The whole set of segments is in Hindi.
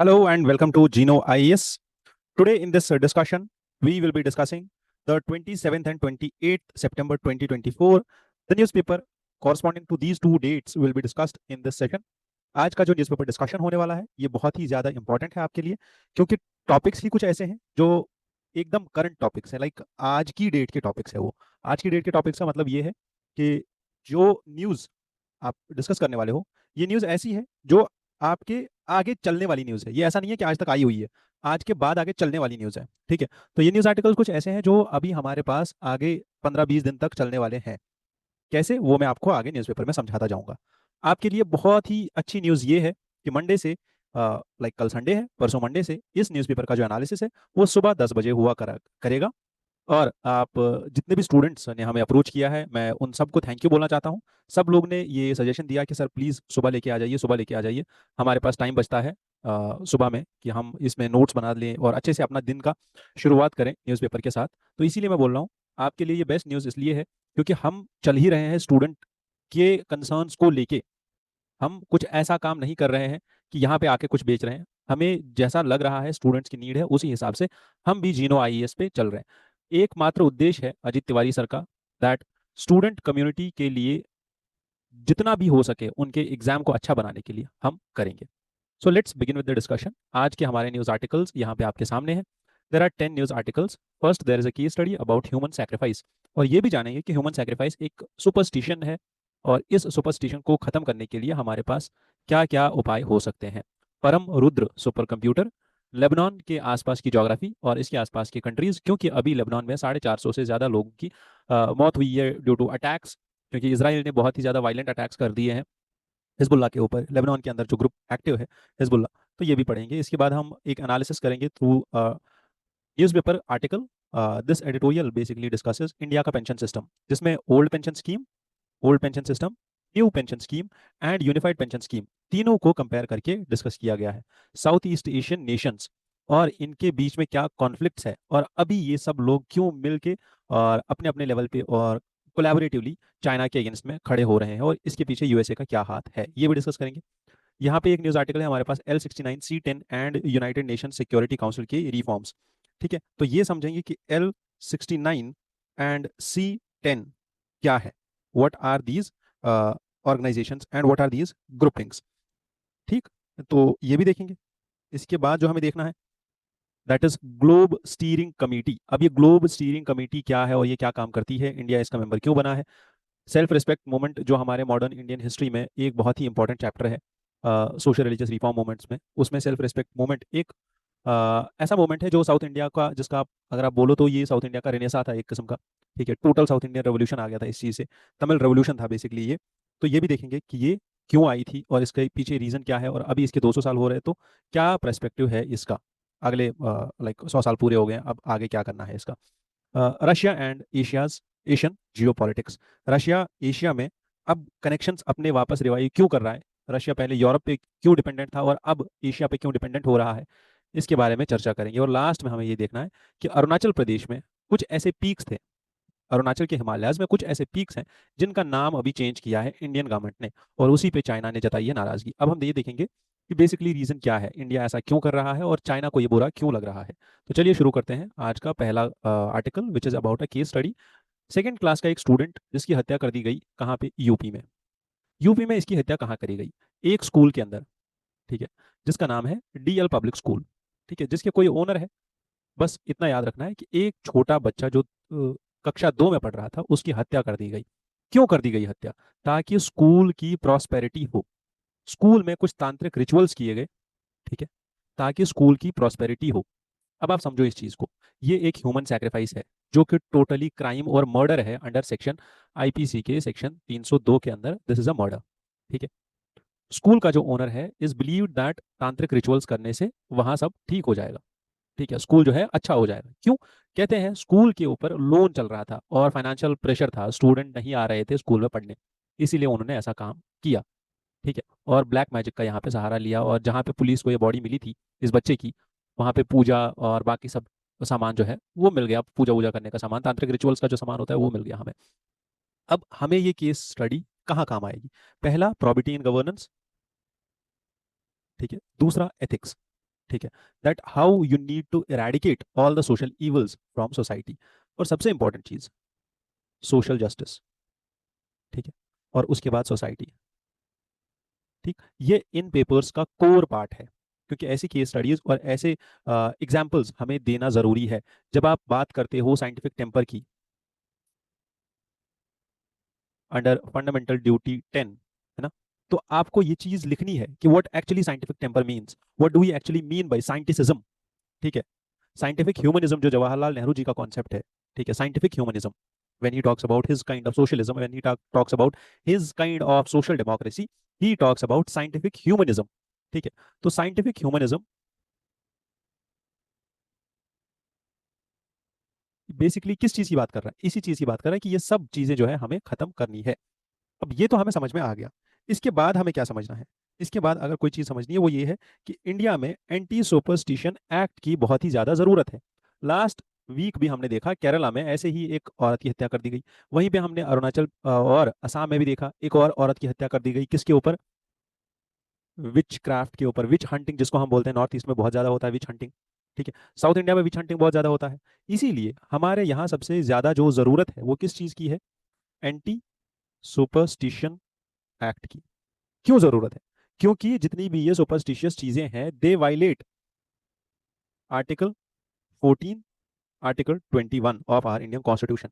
Hello and welcome to Geno IES. Today in this discussion, we will be discussing the 27th and 28th September 2024. The newspaper corresponding to these two dates will be discussed in this session. आज का जो न्यूज़पेपर डिस्कशन होने वाला है ये बहुत ही ज़्यादा इंपॉर्टेंट है आपके लिए, क्योंकि टॉपिक्स ही कुछ ऐसे हैं जो एकदम करंट टॉपिक्स हैं, लाइक आज की डेट के टॉपिक्स है वो। आज की डेट के टॉपिक्स का मतलब ये है कि जो न्यूज़ आप डिस्कस करने वाले हो, ये न्यूज़ ऐसी है जो आपके आगे चलने वाली न्यूज़ है। ये ऐसा नहीं है कि आज तक आई हुई है, आज के बाद आगे चलने वाली न्यूज़ है। ठीक है, तो ये न्यूज़ आर्टिकल्स कुछ ऐसे हैं जो अभी हमारे पास आगे 15-20 दिन तक चलने वाले हैं। कैसे, वो मैं आपको आगे न्यूज़पेपर में समझाता जाऊंगा। आपके लिए बहुत ही अच्छी न्यूज़ ये है कि मंडे से, लाइक कल संडे है, परसों मंडे से इस न्यूज़पेपर का जो एनालिसिस है वो सुबह 10 बजे हुआ करेगा। और आप जितने भी स्टूडेंट्स ने हमें अप्रोच किया है, मैं उन सबको थैंक यू बोलना चाहता हूँ। सब लोग ने ये सजेशन दिया कि सर प्लीज़ सुबह लेके आ जाइए, सुबह लेके आ जाइए। हमारे पास टाइम बचता है सुबह में कि हम इसमें नोट्स बना लें और अच्छे से अपना दिन का शुरुआत करें न्यूज़पेपर के साथ। तो इसीलिए मैं बोल रहा हूँ, आपके लिए ये बेस्ट न्यूज़ इसलिए है क्योंकि हम चल ही रहे हैं स्टूडेंट के कंसर्न्स को लेके। हम कुछ ऐसा काम नहीं कर रहे हैं कि यहाँ पे आके कुछ बेच रहे हैं। हमें जैसा लग रहा है स्टूडेंट्स की नीड है, उसी हिसाब से हम भी जीनो आईएएस पे चल रहे हैं। एकमात्र उद्देश्य है अजीत तिवारी सर का, दैट स्टूडेंट कम्युनिटी के लिए जितना भी हो सके उनके एग्जाम को अच्छा बनाने के लिए हम करेंगे। So let's begin with the discussion. आज के हमारे न्यूज आर्टिकल्स यहाँ पे आपके सामने हैं। There are 10 news articles. First there is a case study about human sacrifice, और ये भी जानेंगे कि ह्यूमन सैक्रिफाइस एक सुपरस्टिशन है और इस सुपरस्टिशन को खत्म करने के लिए हमारे पास क्या क्या उपाय हो सकते हैं। परम रुद्र सुपर कंप्यूटर, लेबनान के आसपास की ज्योग्राफी और इसके आसपास की कंट्रीज, क्योंकि अभी लेबनान में 450 से ज़्यादा लोगों की मौत हुई है ड्यू टू अटैक्स, क्योंकि इसराइल ने बहुत ही ज़्यादा वायलेंट अटैक्स कर दिए हैं हिजबुल्ला के ऊपर। लेबनान के अंदर जो ग्रुप एक्टिव है हिजबुल्ला, तो ये भी पढ़ेंगे। इसके बाद हम एक एनालिसिस करेंगे through newspaper article. This editorial basically discusses India का पेंशन सिस्टम, जिसमें old pension system, new pension scheme and unified pension scheme, तीनों को कंपेयर करके डिस्कस किया गया है। साउथ ईस्ट एशियन नेशंस और इनके बीच में क्या कॉन्फ्लिक्ट्स है, और अभी ये सब लोग क्यों मिलके और अपने अपने लेवल पे और कोलैबोरेटिवली चाइना के अगेंस्ट में खड़े हो रहे हैं, और इसके पीछे यूएसए का क्या हाथ है, ये भी डिस्कस करेंगे। यहाँ पे एक न्यूज आर्टिकल है हमारे पास, L69 C10 and United nation security council के रिफॉर्म्स। ठीक है, तो ये समझेंगे कि L69 एंड C10 क्या है, what are these organisations and what are these groupings. ठीक, तो ये भी देखेंगे। इसके बाद जो हमें देखना है, that is globe steering committee. अब ये ग्लोब स्टीयरिंग कमेटी क्या है और ये क्या काम करती है, इंडिया इसका मेंबर क्यों बना है। सेल्फ रिस्पेक्ट मूवमेंट, जो हमारे मॉडर्न इंडियन हिस्ट्री में एक बहुत ही इंपॉर्टेंट चैप्टर है सोशल रिलीजियस रिफॉर्म मूवमेंट्स में, उसमें सेल्फ रिस्पेक्ट मूवमेंट एक ऐसा मूवमेंट है जो साउथ इंडिया का, जिसका अगर आप बोलो तो ये साउथ इंडिया का रेनेसा था एक किस्म का। ठीक है, टोटल साउथ इंडियन रेवोल्यूशन आ गया था इस चीज़ से, तमिल रेवोल्यूशन था बेसिकली ये। तो ये भी देखेंगे कि ये क्यों आई थी और इसके पीछे रीज़न क्या है, और अभी इसके 200 साल हो रहे हैं तो क्या पर्सपेक्टिव है इसका। अगले लाइक 100 साल पूरे हो गए हैं, अब आगे क्या करना है इसका। Russia and Asia's Asian Jio politics, Russia Asia में अब कनेक्शंस अपने वापस रिवाइव क्यों कर रहा है, रशिया पहले यूरोप पे क्यों डिपेंडेंट था और अब एशिया पे क्यों डिपेंडेंट हो रहा है, इसके बारे में चर्चा करेंगे। और लास्ट में हमें ये देखना है कि अरुणाचल प्रदेश में कुछ ऐसे पीक्स थे, अरुणाचल के हिमालयाज में कुछ ऐसे पीक्स हैं जिनका नाम अभी चेंज किया है इंडियन गवर्नमेंट ने, और उसी पे चाइना ने जताई है नाराजगी। अब हम ये देखेंगे कि बेसिकली रीजन क्या है, इंडिया ऐसा क्यों कर रहा है और चाइना को ये बुरा क्यों लग रहा है। तो चलिए शुरू करते हैं आज का पहला article, which is about a case study. Second class का एक स्टूडेंट जिसकी हत्या कर दी गई, कहाँ पे, यूपी में। यूपी में इसकी हत्या कहाँ करी गई, एक स्कूल के अंदर। ठीक है, जिसका नाम है डीएल पब्लिक स्कूल। ठीक है, जिसके कोई ओनर है। बस इतना याद रखना है कि एक छोटा बच्चा जो कक्षा 2 में पढ़ रहा था, उसकी हत्या कर दी गई। क्यों कर दी गई हत्या, ताकि स्कूल की प्रॉस्पेरिटी हो। स्कूल में कुछ तांत्रिक रिचुअल्स किए गए, ठीक है, ताकि स्कूल की प्रॉस्पेरिटी हो। अब आप समझो इस चीज को, ये एक ह्यूमन सैक्रिफाइस है जो कि टोटली क्राइम और मर्डर है अंडर सेक्शन आईपीसी के सेक्शन 302 के अंदर, दिस इज अ मर्डर। ठीक है, स्कूल का जो ओनर है इज बिलीव दैट तांत्रिक रिचुअल्स करने से वहां सब ठीक हो जाएगा। ठीक है, स्कूल जो है अच्छा हो जाएगा। क्यों कहते हैं, स्कूल के ऊपर लोन चल रहा था और फाइनेंशियल प्रेशर था, स्टूडेंट नहीं आ रहे थे स्कूल में पढ़ने, इसीलिए उन्होंने ऐसा काम किया। ठीक है, और ब्लैक मैजिक का यहाँ पे सहारा लिया, और जहाँ पे पुलिस को ये बॉडी मिली थी इस बच्चे की, वहाँ पे पूजा और बाकी सब सामान जो है वो मिल गया, पूजा वूजा करने का सामान, तांत्रिक रिचुअल्स का जो सामान होता है वो मिल गया हमें। अब हमें ये केस स्टडी कहाँ काम आएगी, पहला प्रॉबिटी इन गवर्नेंस, ठीक है, दूसरा एथिक्स, ठीक है, that how you need to eradicate all the social evils from society. और सबसे इंपॉर्टेंट चीज सोशल जस्टिस, ठीक है, और उसके बाद सोसाइटी। ठीक, ये इन पेपर्स का कोर पार्ट है, क्योंकि ऐसी केस स्टडीज और ऐसे एग्जाम्पल्स हमें देना जरूरी है जब आप बात करते हो साइंटिफिक टेम्पर की अंडर फंडामेंटल ड्यूटी 10, है ना। तो आपको ये चीज लिखनी है कि what actually scientific temper means, what do we actually mean by scientism. ठीक है, साइंटिफिक ह्यूमनिज्म जो जवाहरलाल नेहरू जी का कॉन्सेप्ट है, ठीक है, scientific humanism, when he talks about his kind of socialism, when he talks about his kind of social democracy, he talks about scientific humanism। ठीक है, तो साइंटिफिक ह्यूमनिज्म बेसिकली किस चीज की बात कर रहा है, इसी चीज की बात कर रहा है कि ये सब चीजें जो है हमें खत्म करनी है। अब ये तो हमें समझ में आ गया। इसके बाद हमें क्या समझना है, इसके बाद अगर कोई चीज समझनी है वो ये है कि इंडिया में एंटी सुपरस्टिशन एक्ट की बहुत ही ज्यादा जरूरत है। लास्ट वीक भी हमने देखा केरला में ऐसे ही एक औरत की हत्या कर दी गई। वहीं पे हमने अरुणाचल और असम में भी देखा एक और औरत की हत्या कर दी गई, किसके ऊपर, विच क्राफ्ट के ऊपर, विच हंटिंग जिसको हम बोलते हैं, नॉर्थ ईस्ट में बहुत ज्यादा होता है विच हंटिंग। ठीक है, साउथ इंडिया में विच हंटिंग बहुत ज्यादा होता है। इसीलिए हमारे यहाँ सबसे ज्यादा जो जरूरत है वो किस चीज की है, एंटी सुपरस्टिशन एक्ट की। क्यों जरूरत है, क्योंकि जितनी भी ये सुपरस्टिशियस चीजें हैं they violate article 14, article 21 of our Indian Constitution.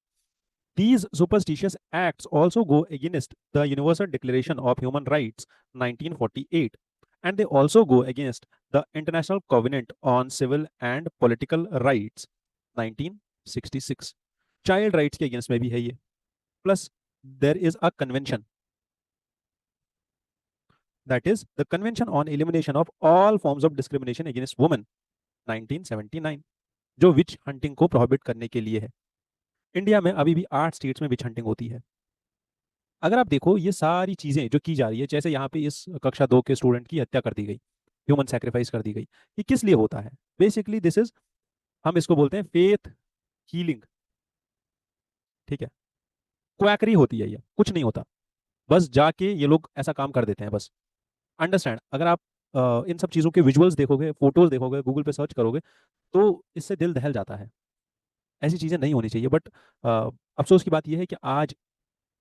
These superstitious acts also go against the Universal Declaration of Human Rights 1948, and they also go against the International Covenant on Civil and Political Rights 1966। Child rights के अगेंस्ट में भी है ये। Plus there is a convention, that is the convention on elimination of all forms of discrimination against women 1979, जो विच हंटिंग को प्रोहिबिट करने के लिए है। इंडिया में अभी भी 8 स्टेट्स में विच हंटिंग होती है। अगर आप देखो ये सारी चीजें जो की जा रही है, जैसे यहाँ पे इस कक्षा 2 के स्टूडेंट की हत्या कर दी गई, ह्यूमन सेक्रीफाइस कर दी गई, ये किस लिए होता है, बेसिकली दिस इज, हम इसको बोलते हैं फेथ हीलिंग। ठीक है, क्वैकरी होती है, ये कुछ नहीं होता, बस जाके ये लोग ऐसा काम कर देते हैं बस। अंडरस्टैंड, अगर आप इन सब चीजों के विजुअल्स देखोगे, फोटोज देखोगे, गूगल पे सर्च करोगे, तो इससे दिल दहल जाता है। ऐसी चीजें नहीं होनी चाहिए, बट अफसोस की बात यह है कि आज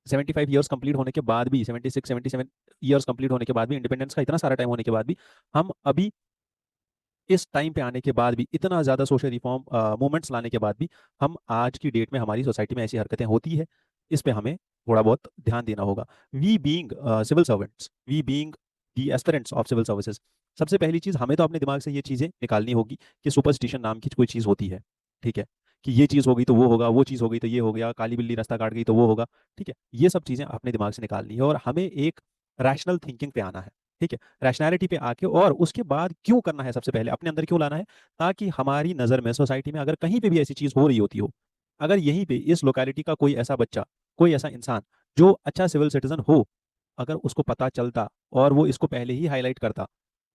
75 ईयर्स कंप्लीट होने के बाद भी, 76 77 ईयर्स कंप्लीट होने के बाद भी, इंडिपेंडेंस का इतना सारा टाइम होने के बाद भी, हम अभी इस टाइम पे आने के बाद भी, इतना ज़्यादा सोशल रिफॉर्म मूवमेंट्स लाने के बाद भी, हम आज की डेट में हमारी सोसाइटी में ऐसी हरकतें होती है। इस पे हमें थोड़ा बहुत ध्यान देना होगा। We being civil servants, we being the aspirants of civil services, सबसे पहली चीज़ हमें तो अपने दिमाग से ये चीज़ें निकालनी होगी कि सुपरस्टिशन नाम की कोई चीज़ होती है। ठीक है, कि ये चीज़ हो गई तो वो होगा, वो चीज़ हो गई तो ये हो गया, काली बिल्ली रास्ता काट गई तो वो होगा। ठीक है, ये सब चीज़ें अपने दिमाग से निकालनी है और हमें एक रैशनल थिंकिंग पे आना है। ठीक है, रैशनैलिटी पे आके, और उसके बाद क्यों करना है, सबसे पहले अपने अंदर क्यों लाना है, ताकि हमारी नज़र में सोसाइटी में अगर कहीं पे भी ऐसी चीज़ हो रही होती हो, अगर यहीं पे इस लोकेलिटी का कोई ऐसा बच्चा, कोई ऐसा इंसान जो अच्छा सिविल सिटीजन हो, अगर उसको पता चलता और वो इसको पहले ही हाईलाइट करता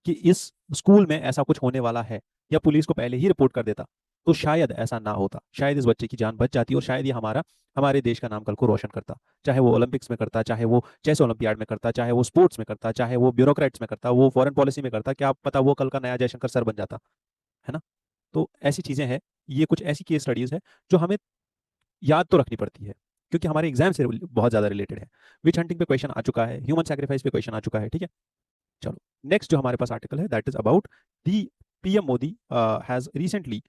कि इस स्कूल में ऐसा कुछ होने वाला है, या पुलिस को पहले ही रिपोर्ट कर देता, तो शायद ऐसा ना होता, शायद इस बच्चे की जान बच जाती और शायद ये हमारे देश का नाम कल को रोशन करता। चाहे वो ओलंपिक्स में करता, चाहे वो चेस ओलंपियाड में करता, चाहे वो स्पोर्ट्स में करता, चाहे वो ब्यूरोक्रेट्स में करता, वो फॉरेन पॉलिसी में करता, क्या पता वो कल का नया जयशंकर सर बन जाता, है ना। तो ऐसी चीजें हैं, ये कुछ ऐसी केस स्टडीज है जो हमें याद तो रखनी पड़ती है, क्योंकि हमारे एग्जाम से बहुत ज्यादा रिलेटेड है। विच हंटिंग पे क्वेश्चन आ चुका है, ह्यूमन सैक्रिफाइस पे क्वेश्चन आ चुका है। ठीक है, चलो नेक्स्ट जो हमारे पास आर्टिकल है that is about the PM Modi has recently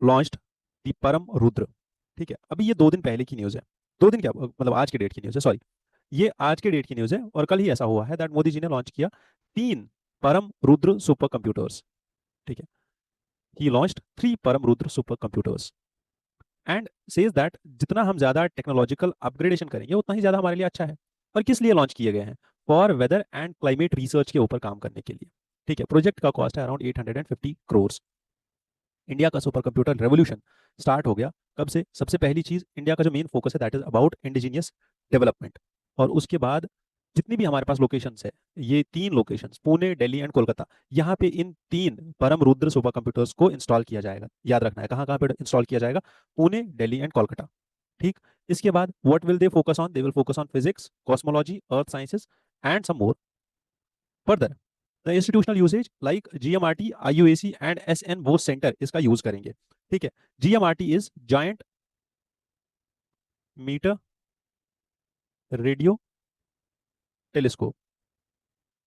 launched the Param Rudra. ठीक है, अभी ये 2 दिन पहले की न्यूज़ है, 2 दिन क्या मतलब आज के डेट की न्यूज़ है, सॉरी, ये आज के डेट की न्यूज़ है, और कल ही ऐसा हुआ है दैट मोदी जी ने लॉन्च किया 3 परम रुद्र सुपर कंप्यूटर्स। ठीक है, ही लॉन्च्ड 3 परम Rudra super computers and says that जितना हम ज्यादा टेक्नोलॉजिकल अपग्रेडेशन करेंगे उतना ही ज्यादा हमारे लिए अच्छा है। और किस लिए लॉन्च किए गए हैं, for weather and climate research के ऊपर काम करने के लिए। ठीक है, प्रोजेक्ट का कॉस्ट है अराउंड 850 करोड़। इंडिया का सुपर कंप्यूटर रेवोल्यूशन स्टार्ट हो गया कब से, सबसे पहली चीज इंडिया का जो मेन फोकस है that is about indigenous development. और उसके बाद जितनी भी हमारे पास लोकेशंस है, ये 3 लोकेशंस पुणे, दिल्ली एंड कोलकाता, यहाँ पे इन 3 परम रुद्र सुपर कंप्यूटर्स को इंस्टॉल किया जाएगा। याद रखना है कहाँ कहाँ पे इंस्टॉल किया जाएगा, पुणे, दिल्ली एंड कोलकाता। ठीक, इसके बाद what will they focus on, they will focus on physics, cosmology, earth sciences and some more. Further the institutional usage like GMRT, IUAC and SN Bose centre इसका यूज करेंगे। ठीक है, GMRT is giant metre radio telescope.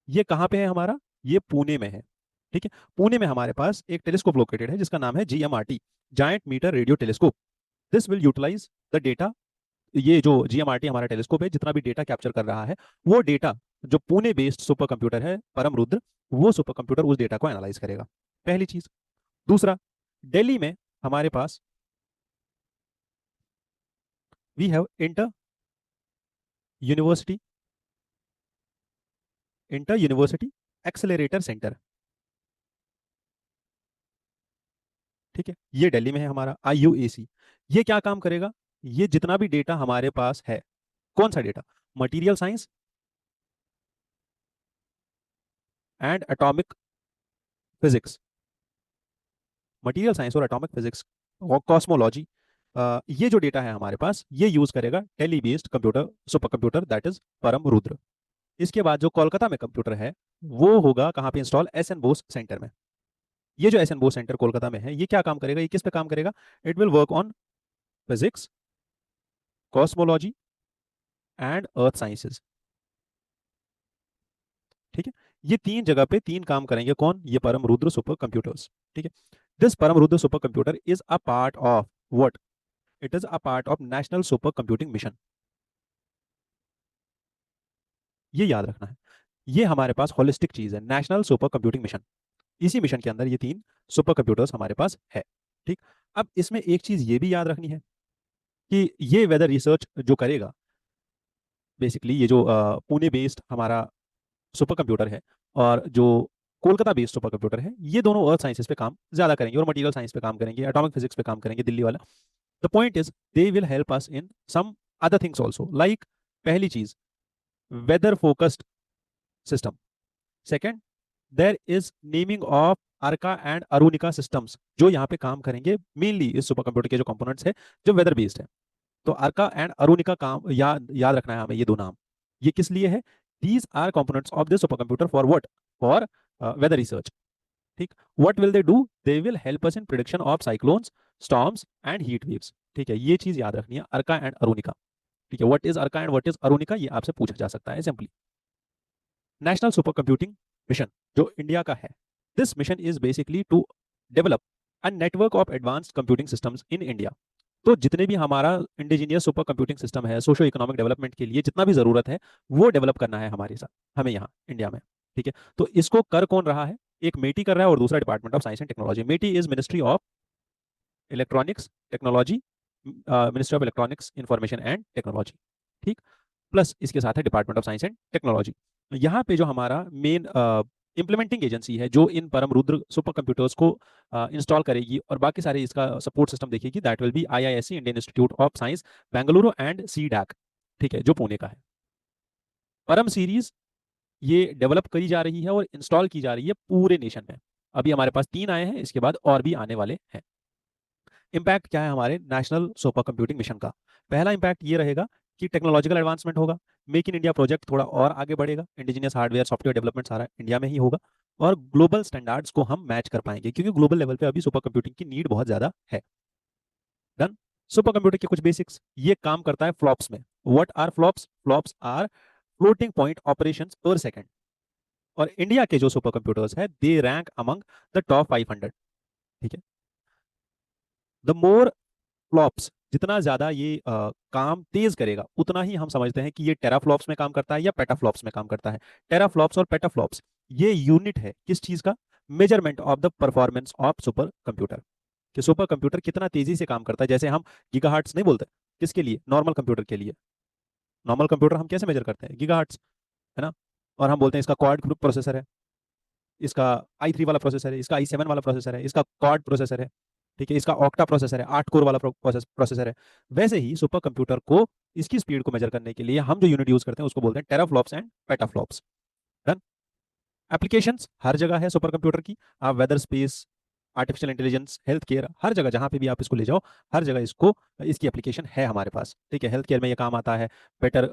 ये कहाँ पे है हमारा, ये पुणे में है। ठीक है, पुणे में हमारे पास एक टेलीस्कोप लोकेटेड है जिसका नाम है GMRT, giant metre radio telescope. This will utilise the data. ये जो जीएमआरटी हमारा टेलीस्कोप है जितना भी डेटा कैप्चर कर रहा है, वो डेटा जो पुणे बेस्ड सुपर कंप्यूटर है परम रुद्र, वो सुपर कंप्यूटर उस डेटा को एनालाइज करेगा। पहली चीज। दूसरा, दिल्ली में हमारे पास we have university inter university accelerator centre. ठीक है, ये दिल्ली में है हमारा आईयूएसी। ये क्या काम करेगा, ये जितना भी डेटा हमारे पास है, कौन सा data, material science and atomic physics, material science और एटॉमिक फिजिक्स और कॉस्मोलॉजी, ये जो डेटा है हमारे पास, ये यूज करेगा Delhi based computer super computer that is परम रुद्र। इसके बाद जो कोलकाता में कंप्यूटर है, वो होगा कहाँ पे install, S N Bose centre में। ये जो S N Bose centre Kolkata में है, ये क्या काम करेगा, ये किस पे काम करेगा, it will work on physics, cosmology and earth sciences. ठीक है, ये तीन जगह पे तीन काम करेंगे, कौन, ये परम रुद्र सुपर कंप्यूटर्स। ठीक है, दिस परम Rudra super computer is a part of what, it is a part of national super computing mission. ये याद रखना है, ये हमारे पास होलिस्टिक चीज है, नेशनल सुपर कंप्यूटिंग मिशन। इसी मिशन के अंदर ये तीन सुपर कंप्यूटर्स हमारे पास है। ठीक, अब इसमें एक चीज ये भी याद रखनी है कि ये वेदर रिसर्च जो करेगा, बेसिकली ये जो पुणे बेस्ड हमारा सुपर कंप्यूटर है और जो कोलकाता बेस्ड सुपर कंप्यूटर है, ये दोनों अर्थ साइंसेस पे काम ज्यादा करेंगे और मटेरियल साइंस पे काम करेंगे, एटॉमिक फिजिक्स पे काम करेंगे दिल्ली वाला। The point is they will help us in some other things also, like पहली चीज weather focused system. Second, there is naming of Arka and Arunika systems, जो यहाँ पे काम करेंगे मेनली इस सुपर कंप्यूटर के जो कंपोनेंट्स है जो वेदर बेस्ड है। तो अर्का एंड अरुणिका काम याद रखना है हमें, ये दो नाम। ये किस लिए है, these are components of this super computer for what, for weather research. ठीक, what will they do, they will help us in prediction of cyclones, storms and heat waves. ठीक है, ये चीज याद रखनी है, अर्का एंड अरुणिका। ठीक है, what is Arka and what is Arunika, ये आपसे पूछा जा सकता है simply. National super computing mission जो इंडिया का है, this mission is basically to develop a network of advanced computing systems in India. तो जितने भी हमारा इंडिजीनियस सुपर कंप्यूटिंग सिस्टम है सोशो इकोनॉमिक डेवलपमेंट के लिए जितना भी जरूरत है, वो डेवलप करना है हमारे साथ, हमें यहाँ इंडिया में। ठीक है, तो इसको कर कौन रहा है, एक मेटी कर रहा है और दूसरा department of science and technology. MeitY is ministry of electronics technology, ministry of electronics information and technology. ठीक, प्लस इसके साथ है department of science and technology. यहाँ पे जो हमारा मेन इंप्लीमेंटिंग एजेंसी है जो इन परम रुद्र सुपर कंप्यूटर्स को इंस्टॉल करेगी और बाकी सारे इसका सपोर्ट सिस्टम देखेगी, that will be IISc, Indian Institute of Science Bengaluru and C DAC. ठीक है, जो पुणे का है। परम सीरीज ये डेवलप करी जा रही है और इंस्टॉल की जा रही है पूरे नेशन में। अभी हमारे पास 3 आए हैं, इसके बाद और भी आने वाले हैं। इम्पैक्ट क्या है हमारे नेशनल सुपर कंप्यूटिंग मिशन का, पहला इम्पैक्ट ये रहेगा कि टेक्नोलॉजिकल एडवांसमेंट होगा, मेक इन इंडिया प्रोजेक्ट थोड़ा और आगे बढ़ेगा, इंडिजिनियस हार्डवेयर सॉफ्टवेयर डेवलपमेंट सारा इंडिया में ही होगा और ग्लोबल स्टैंडर्ड्स को हम मैच कर पाएंगे क्योंकि ग्लोबल लेवल पे अभी सुपर कंप्यूटिंग की नीड बहुत ज्यादा है। डन। सुपर कंप्यूटर के कुछ बेसिक्स, ये काम करता है फ्लॉप्स में। What are flops, flops are floating point operations per second, और इंडिया के जो सुपर कंप्यूटर्स है they rank among the top 500। ठीक है, द मोर फ्लॉप्स, जितना ज्यादा ये काम तेज करेगा उतना ही हम समझते हैं कि ये टेराफ्लॉप्स में काम करता है या पेटाफ्लॉप्स में काम करता है। टेराफ्लॉप्स और पेटाफ्लॉप्स ये यूनिट है किस चीज का, measurement of the performance of super computer, कि सुपर कंप्यूटर कितना तेजी से काम करता है। जैसे हम गीगाहर्ट्ज नहीं बोलते, किसके लिए, नॉर्मल कंप्यूटर के लिए। नॉर्मल कंप्यूटर हम कैसे मेजर करते हैं, गीगाहर्ट्ज, है ना। और हम बोलते हैं इसका क्वाड ग्रुप प्रोसेसर है, इसका i3 वाला प्रोसेसर है, इसका i7 वाला प्रोसेसर है, इसका क्वाड प्रोसेसर है। ठीक है, इसका ऑक्टा प्रोसेसर है, 8 कोर वाला प्रोसेसर है। वैसे ही सुपर कंप्यूटर को इसकी स्पीड को मेजर करने के लिए हम जो यूनिट यूज करते हैं उसको बोलते हैं teraflops and petaflops. Done. Applications हर जगह है सुपर कंप्यूटर की, आप weather space, artificial intelligence, health care, हर जगह जहां पे भी आप इसको ले जाओ, हर जगह इसको इसकी एप्लीकेशन है हमारे पास। ठीक है, हेल्थ केयर में ये काम आता है, बेटर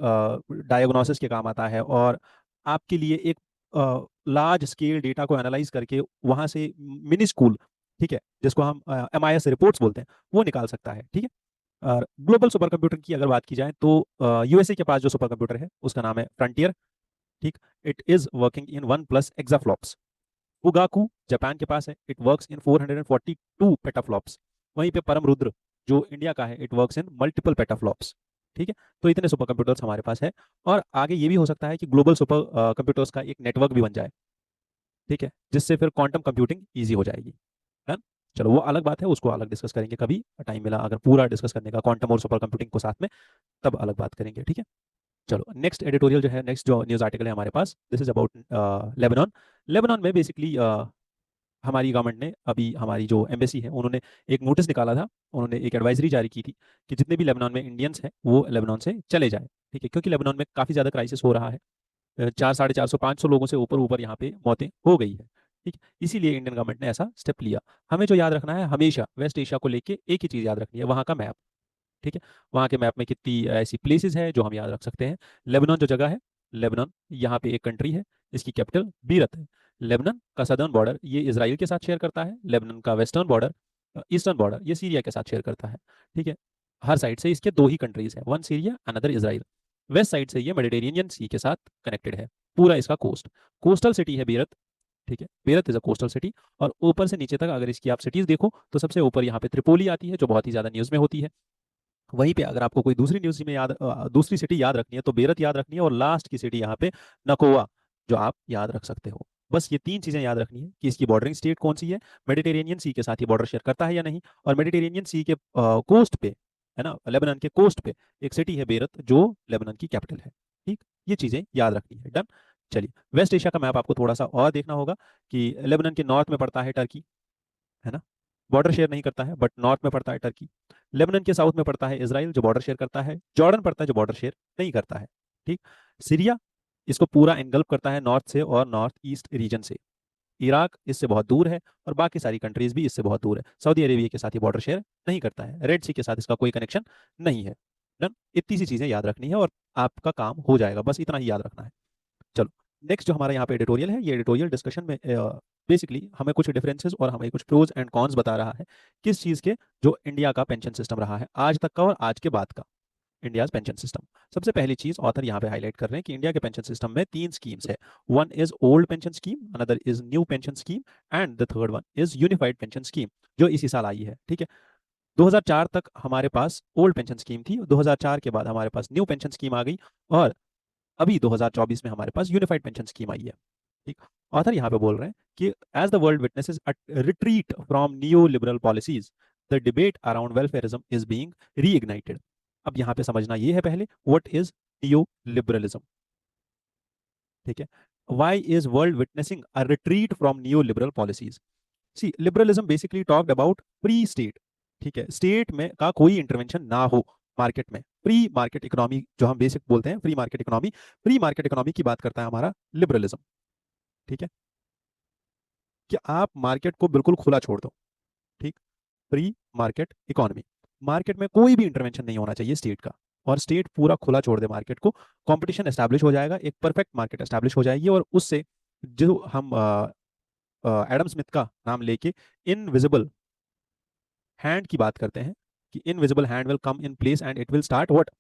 डायग्नोसिस के काम आता है और आपके लिए एक लार्ज स्केल डेटा को एनालाइज करके वहां से मिनी स्कूल, ठीक है, जिसको हम MIS रिपोर्ट्स बोलते हैं, वो निकाल सकता है। ठीक है। और ग्लोबल सुपर कंप्यूटर की अगर बात की जाए तो USA के पास जो सुपर कंप्यूटर है उसका नाम है फ्रंटियर। ठीक। It is working in 1+ exaflops. Fugaku Japan के पास है, इट वर्क्स इन 442 पेटाफ्लॉप्स। वहीं पे परम रुद्र जो इंडिया का है, it works in multiple petaflops. ठीक है। तो इतने सुपर कंप्यूटर्स हमारे पास है। और आगे ये भी हो सकता है कि ग्लोबल सुपर कंप्यूटर्स का एक नेटवर्क भी बन जाए। ठीक है, जिससे फिर क्वांटम कंप्यूटिंग ईजी हो जाएगी। है। चलो वो अलग बात है, उसको अलग डिस्कस करेंगे कभी टाइम मिला अगर पूरा डिस्कस करने का क्वांटम और सुपर कंप्यूटिंग को साथ में, तब अलग बात करेंगे। ठीक है। चलो नेक्स्ट एडिटोरियल जो है, नेक्स्ट जो न्यूज़ आर्टिकल है हमारे पास, this is about Lebanon. Lebanon में बेसिकली हमारी गवर्नमेंट ने, अभी हमारी जो एम्बेसी है उन्होंने एक नोटिस निकाला था, उन्होंने एक एडवाइजरी जारी की थी कि जितने भी लेबनान में इंडियंस हैं वो लेबनान से चले जाए। ठीक है, क्योंकि लेबनान में काफ़ी ज़्यादा क्राइसिस हो रहा है। 400, 450, 500 लोगों से ऊपर ऊपर यहाँ पे मौतें हो गई है। ठीक है, इसीलिए इंडियन गवर्नमेंट ने ऐसा स्टेप लिया। हमें जो याद रखना है, हमेशा वेस्ट एशिया को लेके एक ही चीज़ याद रखनी है, वहाँ का मैप। ठीक है, वहाँ के मैप में कितनी ऐसी प्लेसेस है जो हम याद रख सकते हैं। लेबनान जो जगह है, लेबनान यहाँ पे एक कंट्री है, इसकी कैपिटल बीरत है। लेबनान का सदर्न बॉर्डर ये इसराइल के साथ शेयर करता है, लेबनान का वेस्टर्न बॉर्डर, ईस्टर्न बॉर्डर ये सीरिया के साथ शेयर करता है। ठीक है, हर साइड से इसके दो ही कंट्रीज हैं, one Syria another Israel. West side से ये मेडिटेरेनियन सी के साथ कनेक्टेड है, पूरा इसका कोस्ट। कोस्टल सिटी है बीरत। ठीक है, Bairat is a coastal city. और ऊपर से नीचे तक अगर इसकी आप सिटीज देखो तो सबसे ऊपर यहाँ पे त्रिपोली आती है, जो बहुत ही ज्यादा न्यूज में होती है। वहीं पे अगर आपको कोई दूसरी न्यूज में दूसरी सिटी याद रखनी है तो बेरत याद रखनी है, और लास्ट की सिटी यहाँ पे नकोवा जो आप याद रख सकते हो। बस ये तीन चीजें याद रखनी है कि इसकी बॉर्डरिंग स्टेट कौन सी है, मेडिटेरेनियन सी के साथ ये बॉर्डर शेयर करता है या नहीं, और मेडिटेरेनियन सी के कोस्ट पे, है ना, लेबनान के कोस्ट पे एक सिटी है बेरत जो लेबनान की कैपिटल है। ठीक, ये चीजें याद रखनी है। डन। चलिए, वेस्ट एशिया का मैप आपको थोड़ा सा और देखना होगा कि लेबनान के नॉर्थ में पड़ता है टर्की, है ना, बॉर्डर शेयर नहीं करता है बट नॉर्थ में पड़ता है टर्की। लेबनान के साउथ में पड़ता है इसराइल जो बॉर्डर शेयर करता है, जॉर्डन पड़ता है जो बॉर्डर शेयर नहीं करता है। ठीक, सीरिया इसको पूरा एनगल्फ करता है नॉर्थ से और नॉर्थ ईस्ट रीजन से। इराक इससे बहुत दूर है, और बाकी सारी कंट्रीज भी इससे बहुत दूर है। सऊदी अरेबिया के साथ ये बॉर्डर शेयर नहीं करता है, रेड सी के साथ इसका कोई कनेक्शन नहीं है। डन, इतनी सी चीजें याद रखनी है और आपका काम हो जाएगा, बस इतना ही याद रखना है। चलो, नेक्स्ट जो हमारा यहाँ पे एडिटोरियल है, ये एडिटोरियल डिस्कशन में बेसिकली हमें कुछ डिफरेंसेस और हमें कुछ प्रोज एंड कॉन्स बता रहा है किस चीज़ के, जो इंडिया का पेंशन सिस्टम रहा है आज तक का और आज के बाद का, इंडियाज पेंशन सिस्टम। सबसे पहली चीज ऑथर यहाँ पे हाईलाइट कर रहे हैं कि इंडिया के पेंशन सिस्टम में तीन स्कीम्स है। One is old pension scheme, another is new pension scheme, and the third one is unified pension scheme, जो इसी साल आई है। ठीक है, 2004 तक हमारे पास ओल्ड पेंशन स्कीम थी, 2004 के बाद हमारे पास न्यू पेंशन स्कीम आ गई, और अभी 2024 में हमारे पास यूनिफाइड पेंशन स्कीम आई है। ठीक, ऑथर यहाँ पे बोल रहे हैं कि as the world witnesses a retreat from neo liberal policies, the debate around welfarism is being reignited. अब यहाँ पे समझना ये है पहले, व्हाट इज नियो लिबरलिज्म। ठीक है, why is world witnessing a retreat from neo liberal policies. See, liberalism basically talked about pre state. ठीक है, स्टेट में का कोई इंटरवेंशन ना हो मार्केट में, प्री मार्केट इकोनॉमी जो हम बेसिक बोलते हैं, free market economy, pre market economy की बात करता है हमारा लिबरलिज्म। ठीक है, कि आप मार्केट को बिल्कुल खुला छोड़ दो। ठीक, फ्री मार्केट इकोनॉमी, मार्केट में कोई भी इंटरवेंशन नहीं होना चाहिए स्टेट का, और स्टेट पूरा खुला छोड़ दे मार्केट को, कंपटीशन एस्टैब्लिश हो जाएगा, एक परफेक्ट मार्केट एस्टैब्लिश हो जाएगी, और उससे जो हम एडम स्मिथ का नाम लेके इनविजिबल हैंड की बात करते हैं कि invisible hand will come in place and it will start what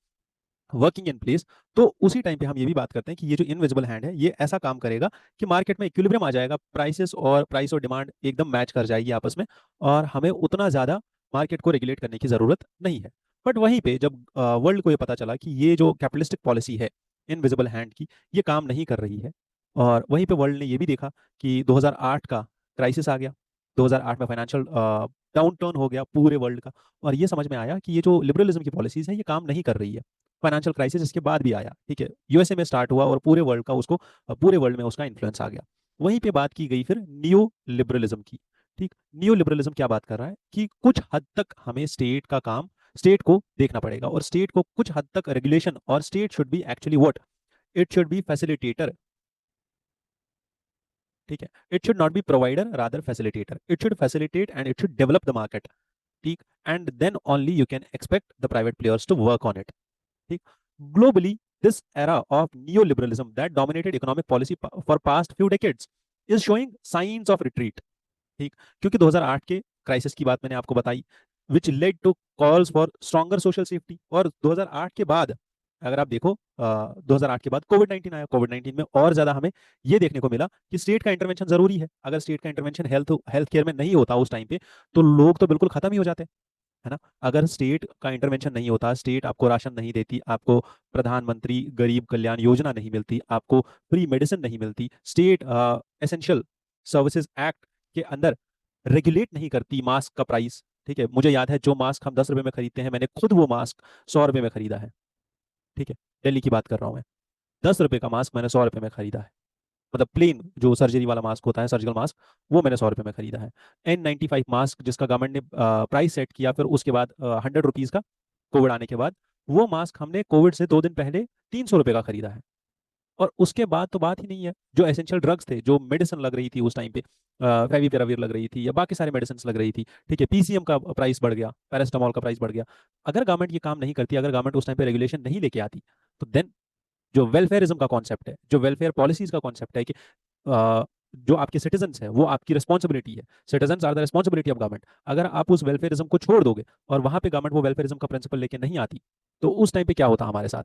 working in place. तो उसी टाइम पे हम ये भी बात करते हैं कि ये जो इनविजिबल हैंड है ये ऐसा काम करेगा कि मार्केट में इक्विलिब्रियम आ जाएगा, प्राइस और डिमांड एकदम मैच कर जाएगी आपस में, और हमें उतना ज़्यादा मार्केट को रेगुलेट करने की ज़रूरत नहीं है। बट वहीं पे जब वर्ल्ड को ये पता चला कि ये जो कैपिटलिस्टिक पॉलिसी है इनविजिबल हैंड की, ये काम नहीं कर रही है, और वहीं पे वर्ल्ड ने ये भी देखा कि 2008 का क्राइसिस आ गया, 2008 में फाइनेंशियल डाउन टर्न हो गया पूरे वर्ल्ड का, और ये समझ में आया कि ये जो लिबरलिज्म की पॉलिसीज है ये काम नहीं कर रही है। फाइनेंशियल क्राइसिस इसके बाद भी आया, ठीक है, USA में स्टार्ट हुआ और पूरे वर्ल्ड का उसको पूरे वर्ल्ड में उसका इन्फ्लुएंस आ गया। वहीं पे बात की गई फिर नियो लिबरलिज्म की। ठीक, नियो लिबरलिज्म क्या बात कर रहा है कि कुछ हद तक हमें स्टेट का काम, स्टेट को देखना पड़ेगा, और स्टेट को कुछ हद तक रेगुलेशन, और state should be actually what, it should be facilitator. ठीक है, it should not be provider rather facilitator, it should facilitate and it should develop the market. ठीक, and then only you can expect the private players to work on it. ठीक, globally this era of neoliberalism that dominated economic policy for past few decades is showing signs of retreat. ठीक, क्योंकि 2008 के क्राइसिस की बात मैंने आपको बताई, which led to calls for stronger social safety. और 2008 के बाद अगर आप देखो 2008 के बाद कोविड 19 आया। कोविड 19 में और ज्यादा हमें ये देखने को मिला कि स्टेट का इंटरवेंशन जरूरी है। अगर स्टेट का इंटरवेंशन हेल्थ केयर में नहीं होता उस टाइम पे, तो लोग तो बिल्कुल खत्म ही हो जाते, है ना। अगर स्टेट का इंटरवेंशन नहीं होता, स्टेट आपको राशन नहीं देती, आपको प्रधानमंत्री गरीब कल्याण योजना नहीं मिलती, आपको फ्री मेडिसिन नहीं मिलती, स्टेट एसेंशियल सर्विसेज एक्ट के अंदर रेगुलेट नहीं करती मास्क का प्राइस। ठीक है, मुझे याद है जो मास्क हम 10 रुपए में खरीदते हैं, मैंने खुद वो मास्क 100 रुपए में खरीदा है। ठीक है, दिल्ली की बात कर रहा हूँ मैं। 10 रुपए का मास्क मैंने 100 रुपए में खरीदा है। मतलब प्लेन जो सर्जरी वाला मास्क होता है, सर्जिकल मास्क, वो मैंने 100 रुपए में खरीदा है। N95 मास्क जिसका गवर्नमेंट ने प्राइस सेट किया, फिर उसके बाद 100 रुपीज का कोविड आने के बाद, वो मास्क हमने कोविड से 2 दिन पहले 300 रुपए का खरीदा है। और उसके बाद तो बात ही नहीं है। जो एसेंशियल ड्रग्स थे, जो मेडिसिन लग रही थी उस टाइम पे, फेविपिराविर लग रही थी या बाकी सारे मेडिसिन लग रही थी, ठीक है, पीसीएम का प्राइस बढ़ गया, पैरास्टामोल का प्राइस बढ़ गया। अगर गवर्नमेंट ये काम नहीं करती, अगर गवर्नमेंट उस टाइम पे रेगुलेशन नहीं लेके आती, तो देन जो वेलफेयरिज्म का कॉन्सेप्ट है, जो वेलफेयर पॉलिसीज का कॉन्सेप्ट है कि जो आपके सिटीजन्स हैं वो आपकी रिस्पॉन्सिबिलिटी है, citizens are the responsibility of government, अगर आप उस वेलफेयरिज्म को छोड़ दोगे और वहां पे गवर्नमेंट वो वेलफेयरिज्म का प्रिंसिपल लेके नहीं आती, तो उस टाइम पे क्या होता हमारे साथ,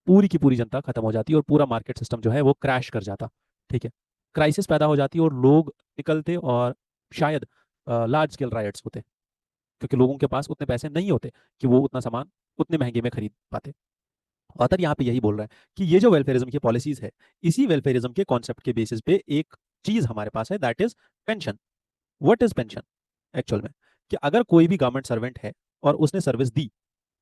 पूरी की पूरी जनता खत्म हो जाती और पूरा मार्केट सिस्टम जो है वो क्रैश कर जाता। ठीक है, क्राइसिस पैदा हो जाती और लोग निकलते और शायद लार्ज स्केल राइट्स होते, क्योंकि लोगों के पास उतने पैसे नहीं होते कि वो उतना सामान उतने महंगे में खरीद पाते। ऑथर यहाँ पे यही बोल रहा है कि ये जो वेलफेयरिज्म की पॉलिसीज है, इसी वेलफेयरिज्म के कॉन्सेप्ट के बेसिस पे एक चीज हमारे पास है, that is pension. What is pension actual में? कि अगर कोई भी गवर्नमेंट सर्वेंट है और उसने सर्विस दी,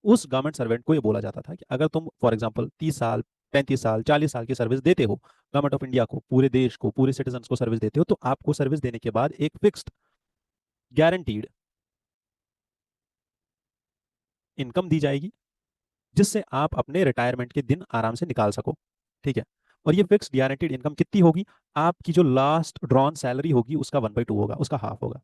उस गवर्नमेंट सर्वेंट को ये बोला जाता था कि अगर तुम फॉर एग्जांपल 30 साल, 35 साल, 40 साल की सर्विस देते हो गवर्नमेंट ऑफ इंडिया को, पूरे देश को, पूरे सिटीजन को सर्विस देते हो, तो आपको सर्विस देने के बाद एक फिक्स्ड गारंटीड इनकम दी जाएगी, जिससे आप अपने रिटायरमेंट के दिन आराम से निकाल सको। ठीक है, और ये फिक्स्ड गारंटीड इनकम कितनी होगी? आपकी जो लास्ट ड्रॉन सैलरी होगी उसका 1/2 होगा, उसका हाफ होगा।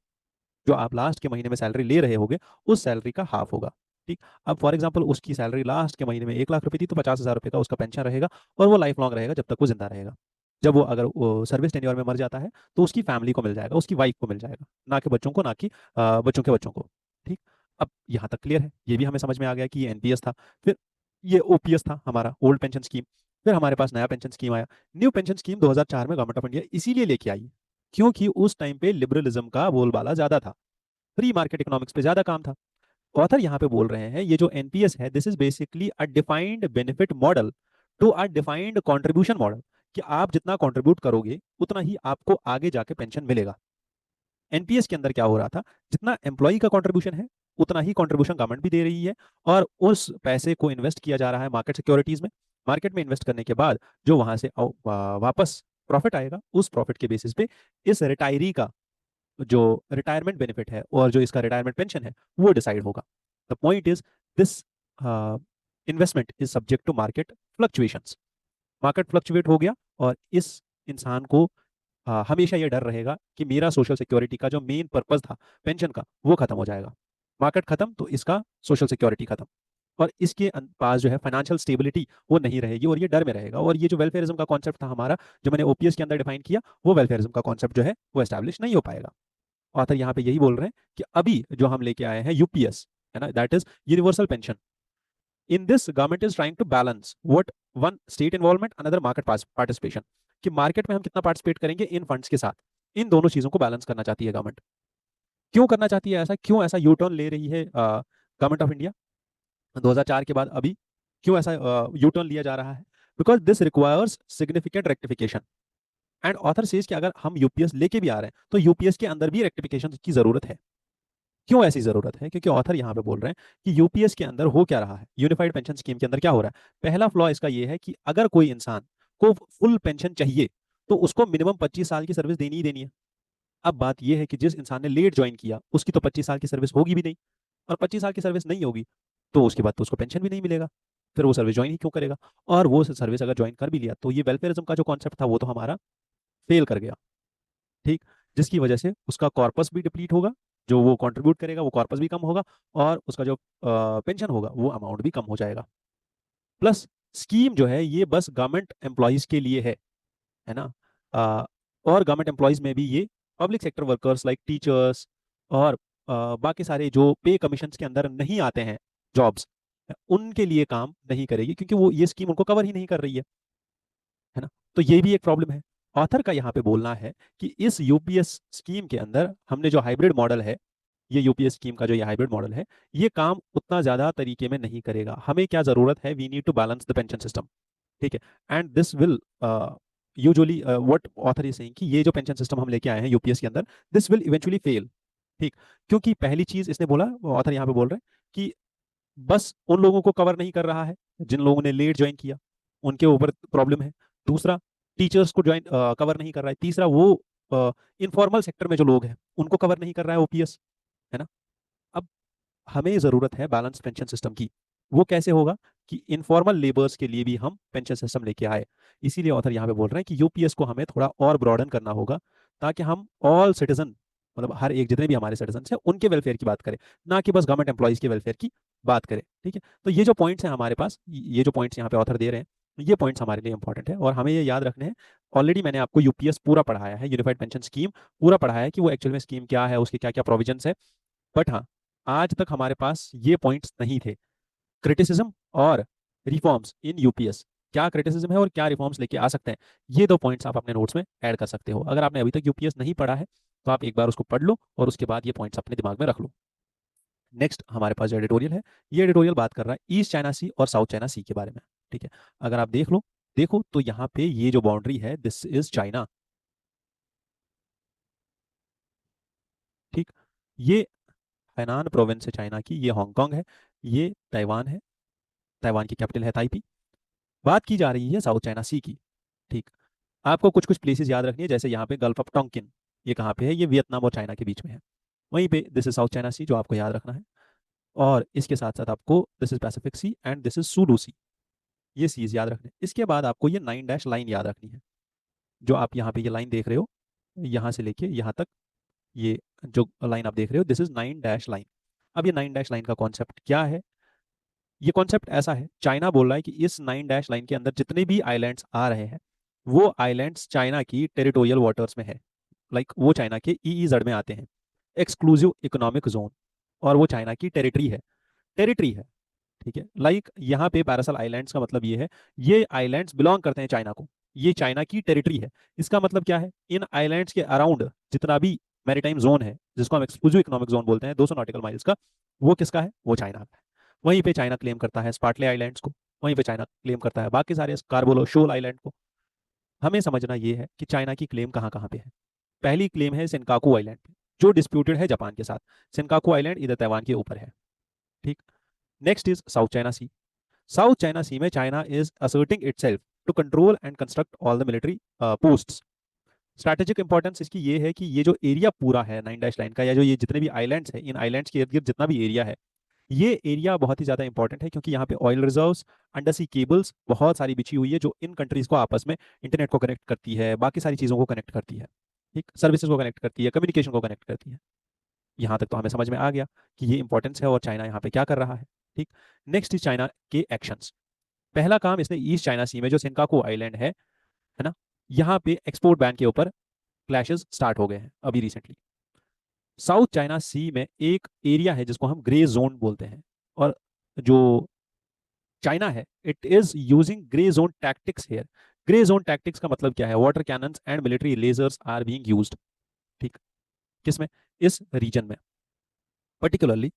जो आप लास्ट के महीने में सैलरी ले रहे होगे, उस सैलरी का हाफ होगा। ठीक, अब फॉर एग्जांपल उसकी सैलरी लास्ट के महीने में 1 लाख रुपए थी, तो 50,000 रुपए का उसका पेंशन रहेगा, और वो लाइफ लॉन्ग रहेगा जब तक वो जिंदा रहेगा। जब वो अगर वो सर्विस टेन्योर में मर जाता है, तो उसकी फैमिली को मिल जाएगा, उसकी वाइफ को मिल जाएगा, ना कि बच्चों को, ना कि बच्चों के बच्चों को। ठीक, अब यहाँ तक क्लियर है, ये भी हमें समझ में आ गया कि ये एनपीएस था, फिर ये ओपीएस था हमारा ओल्ड पेंशन स्कीम, फिर हमारे पास नया पेंशन स्कीम आया। न्यू पेंशन स्कीम 2004 में गवर्नमेंट ऑफ इंडिया इसीलिए लेके आई क्योंकि उस टाइम पे लिबरलिज्म का बोलबाला ज्यादा था, फ्री मार्केट इकोनॉमिक्स पे ज्यादा काम था। ऑथर यहाँ पे बोल रहे हैं ये जो एनपीएस है, this is basically a defined benefit model to a defined contribution model, कि आप जितना कंट्रीब्यूट करोगे उतना ही आपको आगे जाके पेंशन मिलेगा। एनपीएस के अंदर क्या हो रहा था, जितना एम्प्लॉय का कंट्रीब्यूशन है उतना ही कंट्रीब्यूशन गवर्नमेंट भी दे रही है, और उस पैसे को इन्वेस्ट किया जा रहा है मार्केट सिक्योरिटीज में। मार्केट में इन्वेस्ट करने के बाद जो वहां से वापस प्रॉफिट आएगा, उस प्रॉफिट के बेसिस पे इस रिटायरी का जो रिटायरमेंट बेनिफिट है और जो इसका रिटायरमेंट पेंशन है वो डिसाइड होगा। The point is this investment is subject to market fluctuations. Market fluctuate हो गया और इस इंसान को हमेशा ये डर रहेगा कि मेरा सोशल सिक्योरिटी का जो मेन पर्पस था पेंशन का, वो खत्म हो जाएगा। मार्केट खत्म तो इसका सोशल सिक्योरिटी खत्म, और इसके पास जो है फाइनेंशियल स्टेबिलिटी वो नहीं रहेगी, और ये डर में रहेगा। और ये जो वेलफेयरिज्म का कॉन्सेप्ट था हमारा, जो मैंने ओपीएस के अंदर डिफाइन किया, वो वेलफेयरिज्म का कॉन्सेप्ट जो है वो एस्टैब्लिश नहीं हो पाएगा। ऑथर यहाँ पे यही बोल रहे हैं कि अभी जो हम लेके आए हैं यूपीएस, है ना, that is universal pension. In this government is trying to balance what, one state involvement, another market participation, कि मार्केट में हम कितना पार्टिसिपेट करेंगे इन फंड्स के साथ। इन दोनों चीजों को बैलेंस करना चाहती है गवर्नमेंट। क्यों करना चाहती है ऐसा, क्यों ऐसा यू टर्न ले रही है गवर्नमेंट ऑफ इंडिया 2004 के बाद अभी, क्यों ऐसा यू टर्न लिया जा रहा है? Because this requires significant rectification. And author says कि अगर हम यूपीएस लेके भी आ रहे हैं तो यूपीएस के अंदर भी रेक्टिफिकेशन की जरूरत है। क्यों ऐसी जरूरत है? क्योंकि ऑथर यहाँ पे बोल रहे हैं कि यूपीएस के अंदर हो क्या रहा है, यूनिफाइड पेंशन स्कीम के अंदर क्या हो रहा है। पहला फ्लॉ इसका ये है कि अगर कोई इंसान को फुल पेंशन चाहिए तो उसको मिनिमम 25 साल की सर्विस देनी ही देनी है। अब बात यह है कि जिस इंसान ने लेट ज्वाइन किया उसकी तो 25 साल की सर्विस होगी भी नहीं, और 25 साल की सर्विस नहीं होगी तो उसके बाद तो उसको पेंशन भी नहीं मिलेगा, फिर वो सर्विस ज्वाइन ही क्यों करेगा? और वो सर्विस अगर ज्वाइन कर भी लिया तो ये वेलफेयरिज्म का जो कॉन्सेप्ट था वो तो हमारा फेल कर गया। ठीक, जिसकी वजह से उसका कॉर्पस भी डिप्लीट होगा, जो वो कंट्रीब्यूट करेगा वो कॉर्पस भी कम होगा, और उसका जो पेंशन होगा वो अमाउंट भी कम हो जाएगा। प्लस स्कीम जो है ये बस गवर्नमेंट एम्प्लॉयज के लिए है ना। आ, और गवर्नमेंट एम्प्लॉयज में भी ये public sector workers like teachers और बाकी सारे जो पे कमीशन के अंदर नहीं आते हैं जॉब्स, उनके लिए काम नहीं करेगी, क्योंकि वो ये स्कीम उनको कवर ही नहीं कर रही है ना। तो ये भी एक प्रॉब्लम है। ऑथर का यहाँ पे बोलना है कि इस यूपीएस स्कीम के अंदर हमने जो हाइब्रिड मॉडल है, ये यूपीएस स्कीम का जो ये हाइब्रिड मॉडल है, ये काम उतना ज्यादा तरीके में नहीं करेगा। हमें क्या जरूरत है, we need to balance the pension system, ठीक है। And this will usually what author is saying कि ये जो पेंशन सिस्टम हम लेके आए हैं यूपीएस के अंदर, दिस विल इवेंचुअली फेल, ठीक। क्योंकि पहली चीज इसने बोला, ऑथर यहाँ पे बोल रहे हैं कि बस उन लोगों को कवर नहीं कर रहा है जिन लोगों ने लेट ज्वाइन किया, उनके ऊपर प्रॉब्लम है। दूसरा, टीचर्स को ज्वाइन कवर नहीं कर रहा है। तीसरा, वो इनफॉर्मल सेक्टर में जो लोग हैं उनको कवर नहीं कर रहा है ओपीएस, है ना। अब हमें जरूरत है बैलेंस पेंशन सिस्टम की। वो कैसे होगा कि इनफॉर्मल लेबर्स के लिए भी हम पेंशन सिस्टम लेके आए। इसीलिए ऑथर यहाँ पे बोल रहे हैं कि यूपीएस को हमें थोड़ा और ब्रॉडन करना होगा, ताकि हम ऑल सिटीजन, मतलब हर एक जितने भी हमारे सिटीजन हैं उनके वेलफेयर की बात करें, ना कि बस गवर्नमेंट एम्प्लॉयज के वेलफेयर की बात करें, ठीक है। तो ये जो पॉइंट्स हैं हमारे पास, ये जो पॉइंट्स यहाँ पे ऑथर दे रहे हैं, ये पॉइंट्स हमारे लिए इंपॉर्टेंट है और हमें ये याद रखने हैं। ऑलरेडी मैंने आपको यूपीएस पूरा पढ़ाया है, यूनिफाइड पेंशन स्कीम पूरा पढ़ाया है कि वो एक्चुअल में स्कीम क्या है, उसके क्या क्या प्रोविजंस है। बट हाँ, आज तक हमारे पास ये पॉइंट्स नहीं थे, क्रिटिसिज्म और रिफॉर्म्स इन यूपीएस। क्या क्रिटिसिज्म है और क्या रिफॉर्म्स लेके आ सकते हैं, ये दो पॉइंट्स आप अपने नोट्स में ऐड कर सकते हो। अगर आपने अभी तक यूपीएस नहीं पढ़ा है तो आप एक बार उसको पढ़ लो और उसके बाद ये पॉइंट्स अपने दिमाग में रख लो। नेक्स्ट हमारे पास जो एडिटोरियल है, ये एडिटोरियल बात कर रहा है ईस्ट चाइना सी और साउथ चाइना सी के बारे में, ठीक है। अगर आप देख लो, देखो तो यहाँ पे ये जो बाउंड्री है, दिस इज चाइना, ठीक। ये हैनान प्रोविंस है चाइना की, ये हांगकांग है, ये ताइवान है, ताइवान की कैपिटल है ताइपी। बात की जा रही है साउथ चाइना सी की, ठीक। आपको कुछ कुछ प्लेसेस याद रखनी है, जैसे यहाँ पे गल्फ ऑफ टोंकिन, ये कहाँ पे है, ये वियतनाम और चाइना के बीच में है। वहीं पे दिस इज साउथ चाइना सी जो आपको याद रखना है। और इसके साथ साथ आपको this is Pacific sea and this is Sulu sea, ये सीज याद रखने। इसके बाद आपको ये 9 डैश लाइन याद रखनी है, जो आप यहाँ पे ये लाइन देख रहे हो, यहाँ से लेके यहाँ तक, ये जो लाइन आप देख रहे हो, दिस इज 9 डैश लाइन। अब ये 9 डैश लाइन का कॉन्सेप्ट क्या है, ये कॉन्सेप्ट ऐसा है, चाइना बोल रहा है कि इस 9 डैश लाइन के अंदर जितने भी आइलैंड्स आ रहे हैं, वो आइलैंड्स चाइना की टेरिटोरियल वाटर्स में है, लाइक वो चाइना के ईईजेड में आते हैं, एक्सक्लूसिव इकोनॉमिक जोन, और वो चाइना की टेरिटरी है, ठीक है। लाइक यहाँ पे पैरासल आइलैंड्स का मतलब ये है, ये आइलैंड्स बिलोंग करते हैं चाइना को, ये चाइना की टेरिटरी है। इसका मतलब क्या है, इन आइलैंड्स के अराउंड जितना भी मैरीटाइम जोन है, जिसको हम एक्सक्लूसिव इकोनॉमिक जोन बोलते हैं 200 नॉटिकल माइल्स का, वो किसका है, वो चाइना का है। वहीं पे चाइना क्लेम करता है स्पार्टले आइलैंड्स को, वहीं पे चाइना क्लेम करता है बाकी सारे कार्बोलो शोल आइलैंड को। हमें समझना ये है कि चाइना की क्लेम कहाँ कहाँ पे है। पहली क्लेम है सेनकाकू आइलैंड पे, जो डिस्प्यूटेड है जापान के साथ। सेनकाकू आइलैंड इधर ताइवान के ऊपर है, ठीक। Next is South China sea. South China sea में China is asserting itself to control and construct all the military posts. Strategic importance इसकी ये है कि ये जो एरिया पूरा है 9 डैश लाइन का, या जो ये जितने भी आइलैंड्स हैं, इन आइलैंड्स के इर्द गिर्द जितना भी एरिया है, ये एरिया बहुत ही ज़्यादा इंपॉर्टेंट है, क्योंकि यहाँ पे ऑयल रिजर्व्स, अंडर सी केबल्स बहुत सारी बिछी हुई है, जो इन कंट्रीज को आपस में इंटरनेट को कनेक्ट करती है, बाकी सारी चीज़ों को कनेक्ट करती है, ठीक, सर्विसेज को कनेक्ट करती है, कम्युनिकेशन को कनेक्ट करती है। यहाँ तक तो हमें समझ में आ गया कि ये इंपॉर्टेंस है और चाइना यहाँ पे क्या कर रहा है, ठीक। नेक्स्ट इज चाइना के एक्शंस। पहला काम इसने ईस्ट चाइना सी में जो सेनकाकू आइलैंड है ना, यहाँ पे एक्सपोर्ट बैन के ऊपर क्लैशेस स्टार्ट हो गए हैं अभी रिसेंटली। साउथ चाइना सी में एक एरिया है जिसको हम ग्रे जोन बोलते हैं, और जो चाइना है, it is using grey zone tactics here. Grey zone tactics का मतलब क्या है, water cannons and military lasers are being used, ठीक। किसमें, इस रीजन में पर्टिकुलरली।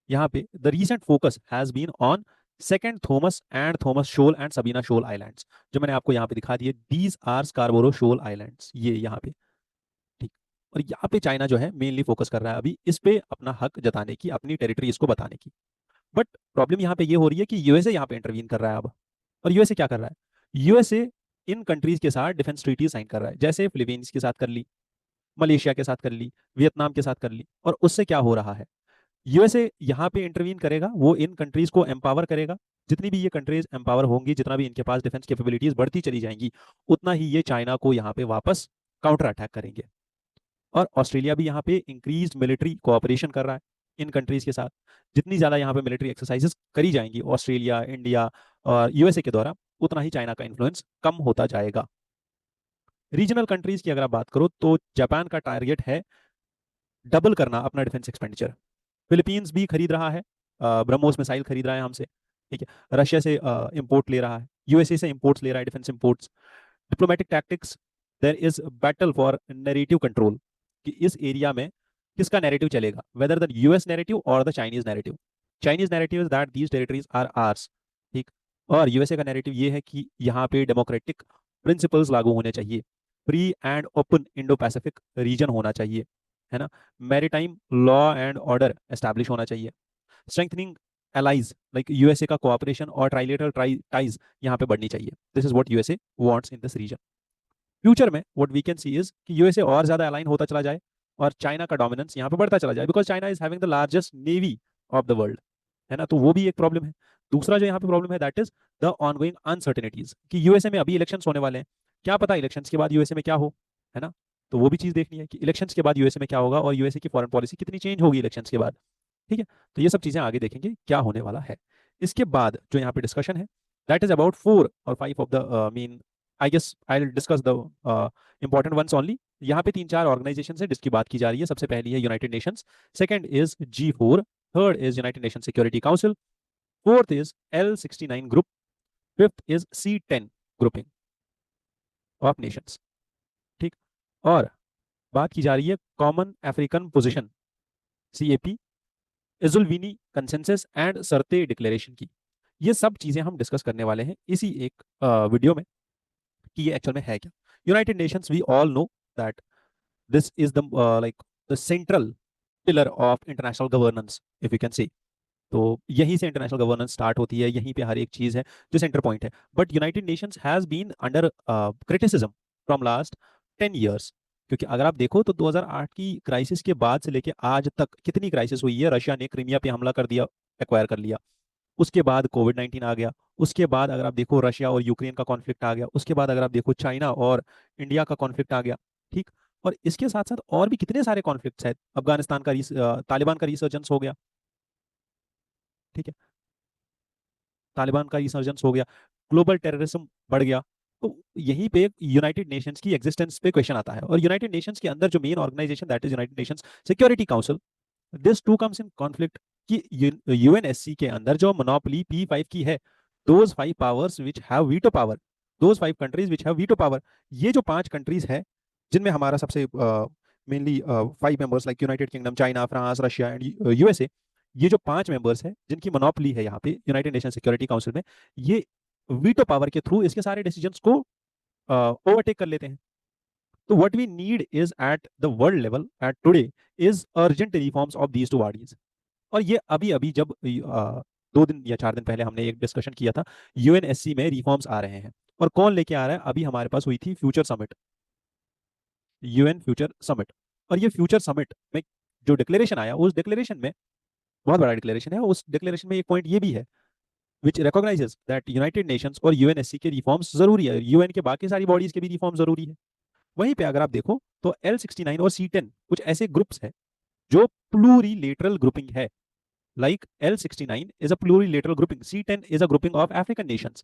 यहाँ पे the recent focus has been on second Thomas and Thomas shoal and Sabina shoal islands, जो मैंने आपको यहाँ पे दिखा दिए, these are Scarborough shoal islands, ये यहाँ पे, ठीक। और यहाँ पे चाइना जो है मेनली फोकस कर रहा है अभी इस पे अपना हक जताने की, अपनी टेरिटरी इसको बताने की। बट प्रॉब्लम यहाँ पे ये हो रही है कि यूएसए यहाँ पे इंटरवीन कर रहा है अब। और यूएसए क्या कर रहा है, यूएसए इन कंट्रीज के साथ डिफेंस ट्रीटी साइन कर रहा है, जैसे फिलीपींस के साथ कर ली, मलेशिया के साथ कर ली, वियतनाम के साथ कर ली। और उससे क्या हो रहा है, यूएसए यहाँ पे इंटरवीन करेगा, वो इन कंट्रीज को एम्पावर करेगा। जितनी भी ये कंट्रीज एम्पावर होंगी, जितना भी इनके पास डिफेंस कैपेबिलिटीज बढ़ती चली जाएंगी, उतना ही ये चाइना को यहाँ पे वापस काउंटर अटैक करेंगे। और ऑस्ट्रेलिया भी यहाँ पे इंक्रीज मिलिट्री कोऑपरेशन कर रहा है, इन कंट्रीज के साथ, जितनी ज़्यादा यहाँ पे मिलिट्री एक्सरसाइजेस करी जाएंगी ऑस्ट्रेलिया, इंडिया और यूएसए के द्वारा, उतना ही चाइना का इन्फ्लुएंस कम होता जाएगा। रीजनल कंट्रीज की अगर आप बात करो तो जापान का टारगेट है डबल करना अपना डिफेंस एक्सपेंडिचर। फिलीपींस भी खरीद रहा है, ब्रह्मोस मिसाइल खरीद रहा है हमसे, ठीक है। रशिया से इंपोर्ट ले रहा है, यूएसए से इंपोर्ट्स ले रहा है, defence imports. Diplomatic tactics, there is battle for narrative control, कि इस एरिया में किसका नैरेटिव चलेगा, वेदर द यूएस नैरेटिव और the Chinese narrative. Chinese narrative is that these territories are ours, ठीक। और यूएसए का नैरेटिव ये है कि यहाँ पे डेमोक्रेटिक प्रिंसिपल्स लागू होने चाहिए, free and open Indo Pacific region होना चाहिए, है ना। Maritime law and order establish होना चाहिए। स्ट्रेंथनिंग allies like यूएसए का कोऑपरेशन और ट्राइलेटरल टाइज यहाँ पे बढ़नी चाहिए। This is what USA wants in this region. Future में what we can see is कि यूएसए और ज्यादा अलाइन होता चला जाए और चाइना का डोमिनेंस यहाँ पे बढ़ता चला जाए, because China is having the largest navy of the world, है ना। तो वो भी एक प्रॉब्लम है। दूसरा जो यहाँ पे प्रॉब्लम है that is the ongoing uncertainties, कि यूएसए में अभी इलेक्शंस होने वाले हैं, क्या पता इलेक्शंस के बाद यूएसए में क्या हो, है ना। तो वो भी चीज देखनी है कि इलेक्शंस के बाद यूएसए में क्या होगा और यूएसए की फॉरेन पॉलिसी कितनी चेंज होगी इलेक्शंस के बाद, ठीक है। तो ये सब चीजें आगे देखेंगे क्या होने वाला है। इसके बाद जो यहाँ पे डिस्कशन है दैट इज अबाउट 4 और 5 of the main, I guess I will discuss the important ones only. यहाँ पे 3-4 ऑर्गेनाइजेशन है जिसकी बात की जा रही है। सबसे पहली है united nations, second is G4, third is united nation security council, fourth is L69 group, fifth is C10 grouping of nations, ठीक। और बात की जा रही है common African position CAP, Ezulwini consensus and Sirte declaration की। ये सब चीजें हम डिस्कस करने वाले हैं इसी एक वीडियो में कि ये एक्चुअल में है क्या। United Nations we all know that this is the like the central pillar of international governance if you can say. तो यहीं से इंटरनेशनल गवर्नेंस स्टार्ट होती है, यहीं पे हर एक चीज है जो सेंटर पॉइंट है। But United Nations has been under criticism from last 10 years, क्योंकि अगर आप देखो तो 2008 की क्राइसिस के बाद से लेके आज तक कितनी क्राइसिस हुई है। रशिया ने क्रीमिया पे हमला कर दिया, एक्वायर कर लिया, उसके बाद कोविड-19 आ गया, उसके बाद अगर आप देखो रशिया और यूक्रेन का कॉन्फ्लिक्ट आ गया, उसके बाद अगर आप देखो चाइना और इंडिया का कॉन्फ्लिक्ट आ गया, ठीक। और इसके साथ साथ और भी कितने सारे कॉन्फ्लिक्ट्स हैं, अफगानिस्तान का तालिबान का रिसर्जेंस हो गया, ठीक है, तालिबान का रिसर्जेंस हो गया, ग्लोबल टेररिज्म बढ़ गया। तो यहीं पे यूनाइटेड नेशंस की एग्जिस्टेंस पे क्वेश्चन आता है। और यूनाइटेड नेशंस के अंदर जो main organisation that is United Nations Security Council, this too comes in conflict कि यूएनएससी के अंदर जो मोनोपोली P5 की है, those 5 powers which have veto power, those 5 countries which have veto power, ये जो 5 कंट्रीज है जिनमें हमारा सबसे mainly 5 members like United Kingdom, China, France, Russia and USA, ये जो 5 मेंबर्स हैं जिनकी मोनोपोली है यहाँ पे यूनाइटेड नेशन सिक्योरिटी काउंसिल में, ये वीटो पावर के थ्रू इसके सारे डिसीजंस को ओवरटेक कर लेते हैं। तो what we need is at the world level at today is urgent reforms of these two bodies. और ये अभी अभी जब 2 दिन या 4 दिन पहले हमने एक डिस्कशन किया था, यूएनएससी में रिफॉर्म्स आ रहे हैं। और कौन लेके आ रहा है, अभी हमारे पास हुई थी future summit, UN future summit. और ये फ्यूचर समिट में जो डिक्लेरेशन आया, उस डिक्लेरेशन में बहुत बड़ा डिक्लेरेशन है, उस डिक्लेरेशन में एक पॉइंट ये भी है विच रिकॉग्नाइजेस दैट यूनाइटेड नेशंस और यूएनएससी के रिफॉर्म्स जरूरी है, यूएन के बाकी सारी बॉडीज के भी रिफॉर्म जरूरी है। वहीं पे अगर आप देखो तो L69 और C10 कुछ ऐसे ग्रुप्स हैं जो प्लूरिलेटरल ग्रुपिंग है, like L69 is a plurilateral grouping, C10 is a grouping of African nations,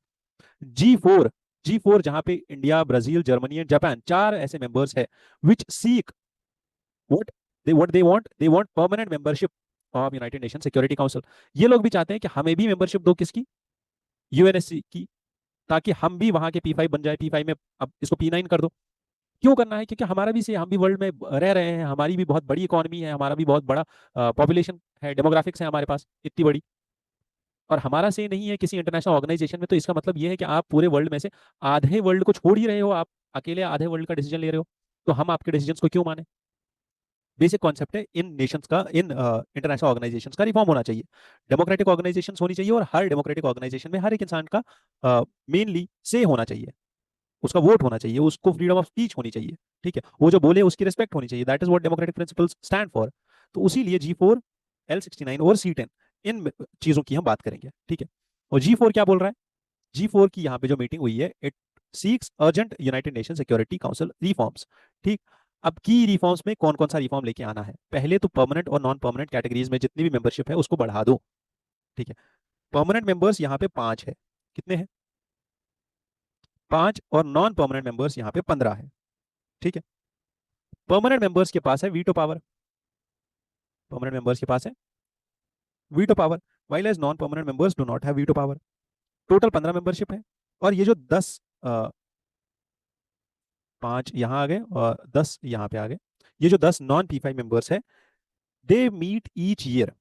G4, G4 जहां पे India, Brazil, Germany and Japan 4 ऐसे मेंबर्स है which seek what they want permanent membership of United Nations Security Council। ये लोग भी चाहते हैं कि हमें भी मेंबरशिप दो, किसकी, यूएनएससी की, ताकि हम भी वहां के P5 बन जाए, P5 में अब इसको P9 कर दो। क्यों करना है, क्योंकि हमारा भी से हम भी वर्ल्ड में रह रहे हैं, हमारी भी बहुत बड़ी इकोनॉमी है, हमारा भी बहुत बड़ा पॉपुलेशन है, डेमोग्राफिक्स है हमारे पास इतनी बड़ी, और हमारा से नहीं है किसी इंटरनेशनल ऑर्गेनाइजेशन में। तो इसका मतलब ये है कि आप पूरे वर्ल्ड में से आधे वर्ल्ड को छोड़ ही रहे हो, आप अकेले आधे वर्ल्ड का डिसीजन ले रहे हो, तो हम आपके डिसीजन को क्यों माने। बेसिक कॉन्सेप्ट है इन नेशंस का, इन इंटरनेशनल ऑर्गेनाइजेशंस का रिफॉर्म होना चाहिए, डेमोक्रेटिक ऑर्गेनाइजेशंस होनी चाहिए, और हर डेमोक्रेटिक ऑर्गेनाइजेशन में हर एक इंसान का मेनली से होना चाहिए, उसका वोट होना चाहिए, उसको फ्रीडम ऑफ स्पीच होनी चाहिए, ठीक है, वो जो बोले उसकी रिस्पेक्ट होनी चाहिए। That is what democratic principles stand for. तो उसी लिए G4, L69 और C10 इन चीजों की हम बात करेंगे, ठीक है। और G4 क्या बोल रहा है, G4 की यहाँ पे जो मीटिंग हुई है, it seeks urgent United nation security council reforms, ठीक। अब की रिफॉर्म्स में कौन कौन सा रिफॉर्म लेके आना है? पहले तो परमानेंट और नॉन परमानेंट कैटेगरीज में जितनी भी मेंबरशिप है उसको बढ़ा दो। ठीक है, परमानेंट मेंबर्स यहाँ पे 5 है। कितने हैं? 5। और नॉन परमानेंट मेंबर्स यहाँ पे 15 है। ठीक है, परमानेंट मेंबर्स के पास है वीटो पावर। परमानेंट मेंबर्स के पास है veto power, while as non permanent members do not have veto power. Total 15 membership है। और ये जो 10 5 यहाँ आ गए और 10 यहाँ पे आ गए, ये जो 10 नॉन P5 मेंबर्स है, दे मीट ईच ईयर।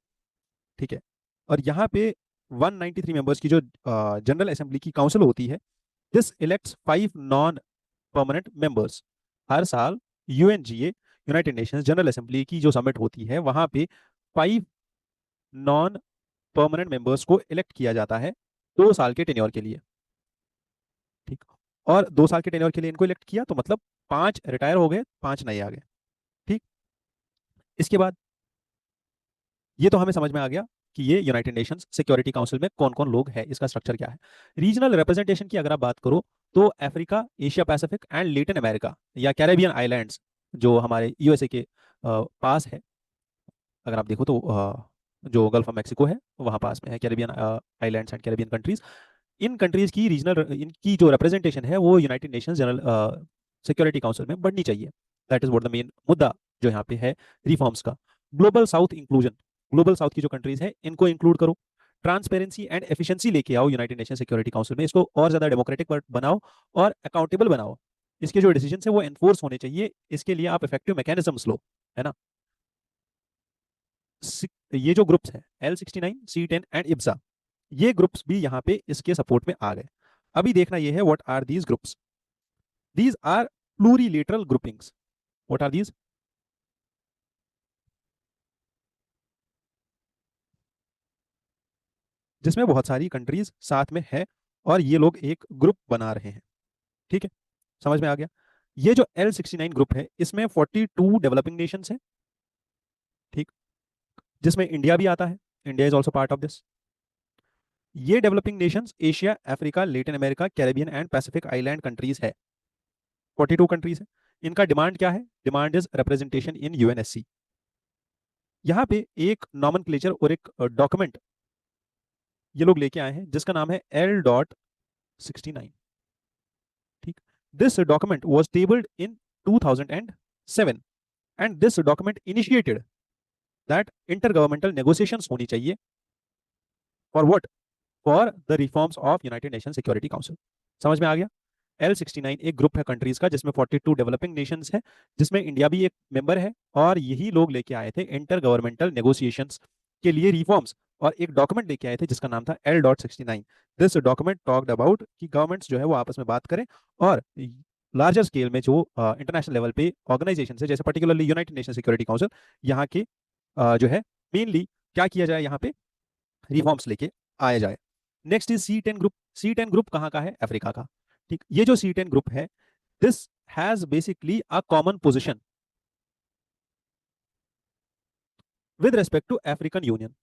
ठीक है, और यहाँ पे 193 मेंबर्स की जो जनरल असेंबली की काउंसिल होती है, this elects 5 non permanent members. हर साल UNGA, united nations general assembly की जो समिट होती है, वहां पे 5 नॉन परमानेंट मेंबर्स को इलेक्ट किया जाता है 2 साल के टेन्योर के लिए। ठीक, और 2 साल के टेन्योर के लिए इनको इलेक्ट किया तो मतलब 5 रिटायर हो गए, 5 नए आ गए। ठीक, इसके बाद ये तो हमें समझ में आ गया कि ये यूनाइटेड नेशंस सिक्योरिटी काउंसिल में कौन कौन लोग हैं, इसका स्ट्रक्चर क्या है। रीजनल रिप्रेजेंटेशन की अगर आप बात करो तो Africa, Asia Pacific and Latin America या कैरेबियन आइलैंड्स जो हमारे यूएसए के पास है, अगर आप देखो तो जो गल्फ ऑफ मैक्सिको है वहाँ पास में है Caribbean islands and Caribbean countries. In countries की रीजनल, इनकी जो रिप्रेजेंटेशन है वो United nations general security council में बढ़नी चाहिए। That is what the main मुद्दा जो यहाँ पे है रिफॉर्म्स का। Global south inclusion, global south की जो कंट्रीज है इनको इंक्लूड करो। ट्रांसपेरेंसी एंड एफिशिएंसी लेके आओ यूनाइटेड नेशन सिक्योरिटी काउंसिल में, इसको और ज्यादा डेमोक्रेटिक बनाओ और अकाउंटेबल बनाओ। इसके जो डिसीजन है वो एनफोर्स होने चाहिए, इसके लिए आप इफेक्टिव मैकेनिज्म्स लो, है ना। ये जो ग्रुप्स हैं L69, C10 एंड इब्सा, ये ग्रुप्स भी यहाँ पे इसके सपोर्ट में आ गए। अभी देखना ये है what are these groups. These are plurilateral groupings. What are these? जिसमें बहुत सारी कंट्रीज साथ में है और ये लोग एक ग्रुप बना रहे हैं। ठीक है, समझ में आ गया। ये जो L69 ग्रुप है इसमें 42 डेवलपिंग नेशंस हैं। ठीक, जिसमें इंडिया भी आता है, India is also part of this. ये developing nations Asia, Africa, Latin America, Caribbean and Pacific island countries है। 42 कंट्रीज है। इनका डिमांड क्या है? Demand is representation in UNSC. यहाँ पे एक नॉमेनक्लेचर और एक डॉक्यूमेंट ये लोग लेके आए हैं जिसका नाम है L.69। ठीक, this document was tabled in 2007 and this document initiated that intergovernmental negotiations होनी चाहिए for what? For the reforms of United nation security council. समझ में आ गया। L69 एक ग्रुप है कंट्रीज का जिसमें 42 डेवलपिंग नेशंस है, जिसमें इंडिया भी एक मेंबर है, और यही लोग लेके आए थे इंटर गवर्नमेंटल नेगोशिएशंस के लिए रिफॉर्म्स, और एक डॉक्यूमेंट लेके आए थे जिसका नाम था L.69। This document talked about कि गवर्नमेंट्स जो है वो आपस में बात करें और लार्जर स्केल में जो इंटरनेशनल लेवल पे ऑर्गेनाइजेशन है जैसे particularly United nation security council, यहाँ के जो है मेनली क्या किया जाए, यहाँ पे रिफॉर्म्स लेके आया जाए। Next is C10 group. C10 group कहाँ का है? अफ्रीका का। ठीक, ये जो C10 ग्रुप है, this has basically a common position with respect to African Union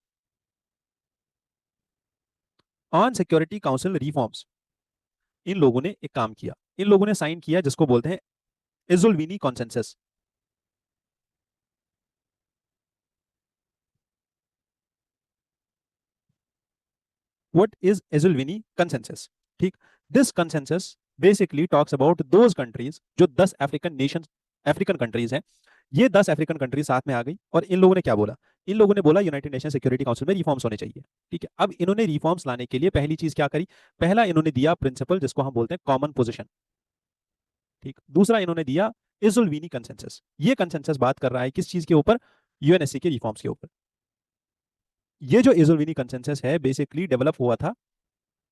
on security council reforms. इन लोगों ने एक काम किया, इन लोगों ने साइन किया जिसको बोलते हैं Ezulwini consensus. What is Ezulwini consensus? ठीक, this consensus basically talks about those countries जो 10 अफ्रीकन नेशन, अफ्रीकन कंट्रीज हैं। ये 10 अफ्रीकन कंट्रीज साथ में आ गई और इन लोगों ने क्या बोला? इन लोगों ने बोला यूनाइटेड नेशन सिक्योरिटी काउंसिल में रिफॉर्म्स होने चाहिए। ठीक है, अब इन्होंने रिफॉर्म्स लाने के लिए पहली चीज क्या करी? पहला इन्होंने दिया प्रिंसिपल जिसको हम बोलते हैं कॉमन पोजिशन। ठीक, दूसरा इन्होंने दिया इजुलविनी कंसेंसस। ये कंसेंसस बात कर रहा है किस चीज के ऊपर? यूएनएससी के रिफॉर्म्स के ऊपर। ये जो इजुलविनी कंसेंसस है बेसिकली डेवलप हुआ था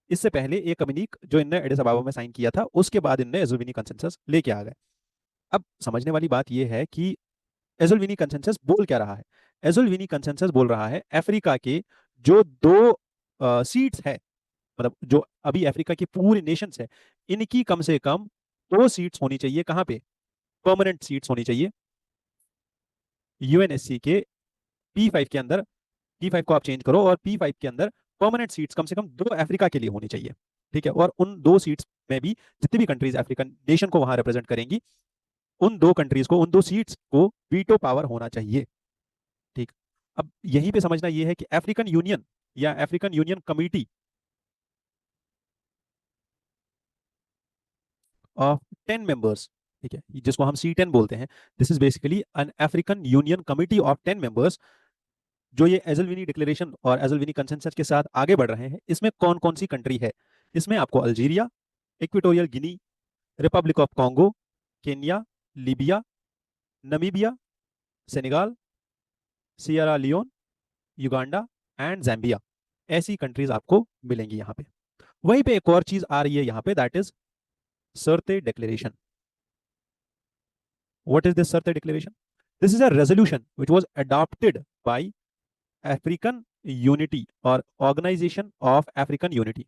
इससे पहले एक कम्युनिक जो इनने एडिस अबाबा में साइन किया था, उसके बाद इनने इजुलविनी कंसेंसस लेके आ गए। अब समझने वाली बात यह है कि एजुलविनी कंसेंसस बोल क्या रहा है? एजुलविनी कंसेंसस बोल रहा है अफ्रीका के जो 2 सीट्स है, मतलब जो अभी अफ्रीका की पूरी नेशंस है, इनकी कम से कम 2 सीट्स होनी चाहिए। कहां पे? परमानेंट सीट्स होनी चाहिए यूएनएससी के P5 के अंदर। P5 को आप चेंज करो और P5 के अंदर परमानेंट सीट्स कम से कम 2 अफ्रीका के लिए होनी चाहिए। ठीक है, और उन 2 सीट्स में भी जितनी भी कंट्रीज अफ्रीकन नेशन को वहां रिप्रेजेंट करेंगी उन दो कंट्रीज को, उन दो सीट्स को वीटो पावर होना चाहिए। ठीक। अब यहीं पे समझना ये है कि अफ्रीकन यूनियन या African union committee of 10 members, ठीक है, जिसको हम C10 बोलते हैं, this is basically an African union committee of 10 members, जो ये एजलविनी डिक्लेरेशन और एजलविनी कंसेंसस के साथ आगे बढ़ रहे हैं। इसमें कौन कौन सी कंट्री है? इसमें आपको Algeria, Equatorial Guinea, Republic of Congo, Kenya, Libya, Namibia, Senegal, Sierra Leone, Uganda and Zambia, ऐसी कंट्रीज आपको मिलेंगी यहाँ पे। वहीं पे एक और चीज आ रही है यहाँ पे, that is Sirte declaration. What is this Sirte declaration? This is a resolution which was adopted by African unity और ऑर्गेनाइजेशन ऑफ अफ्रीकन यूनिटी।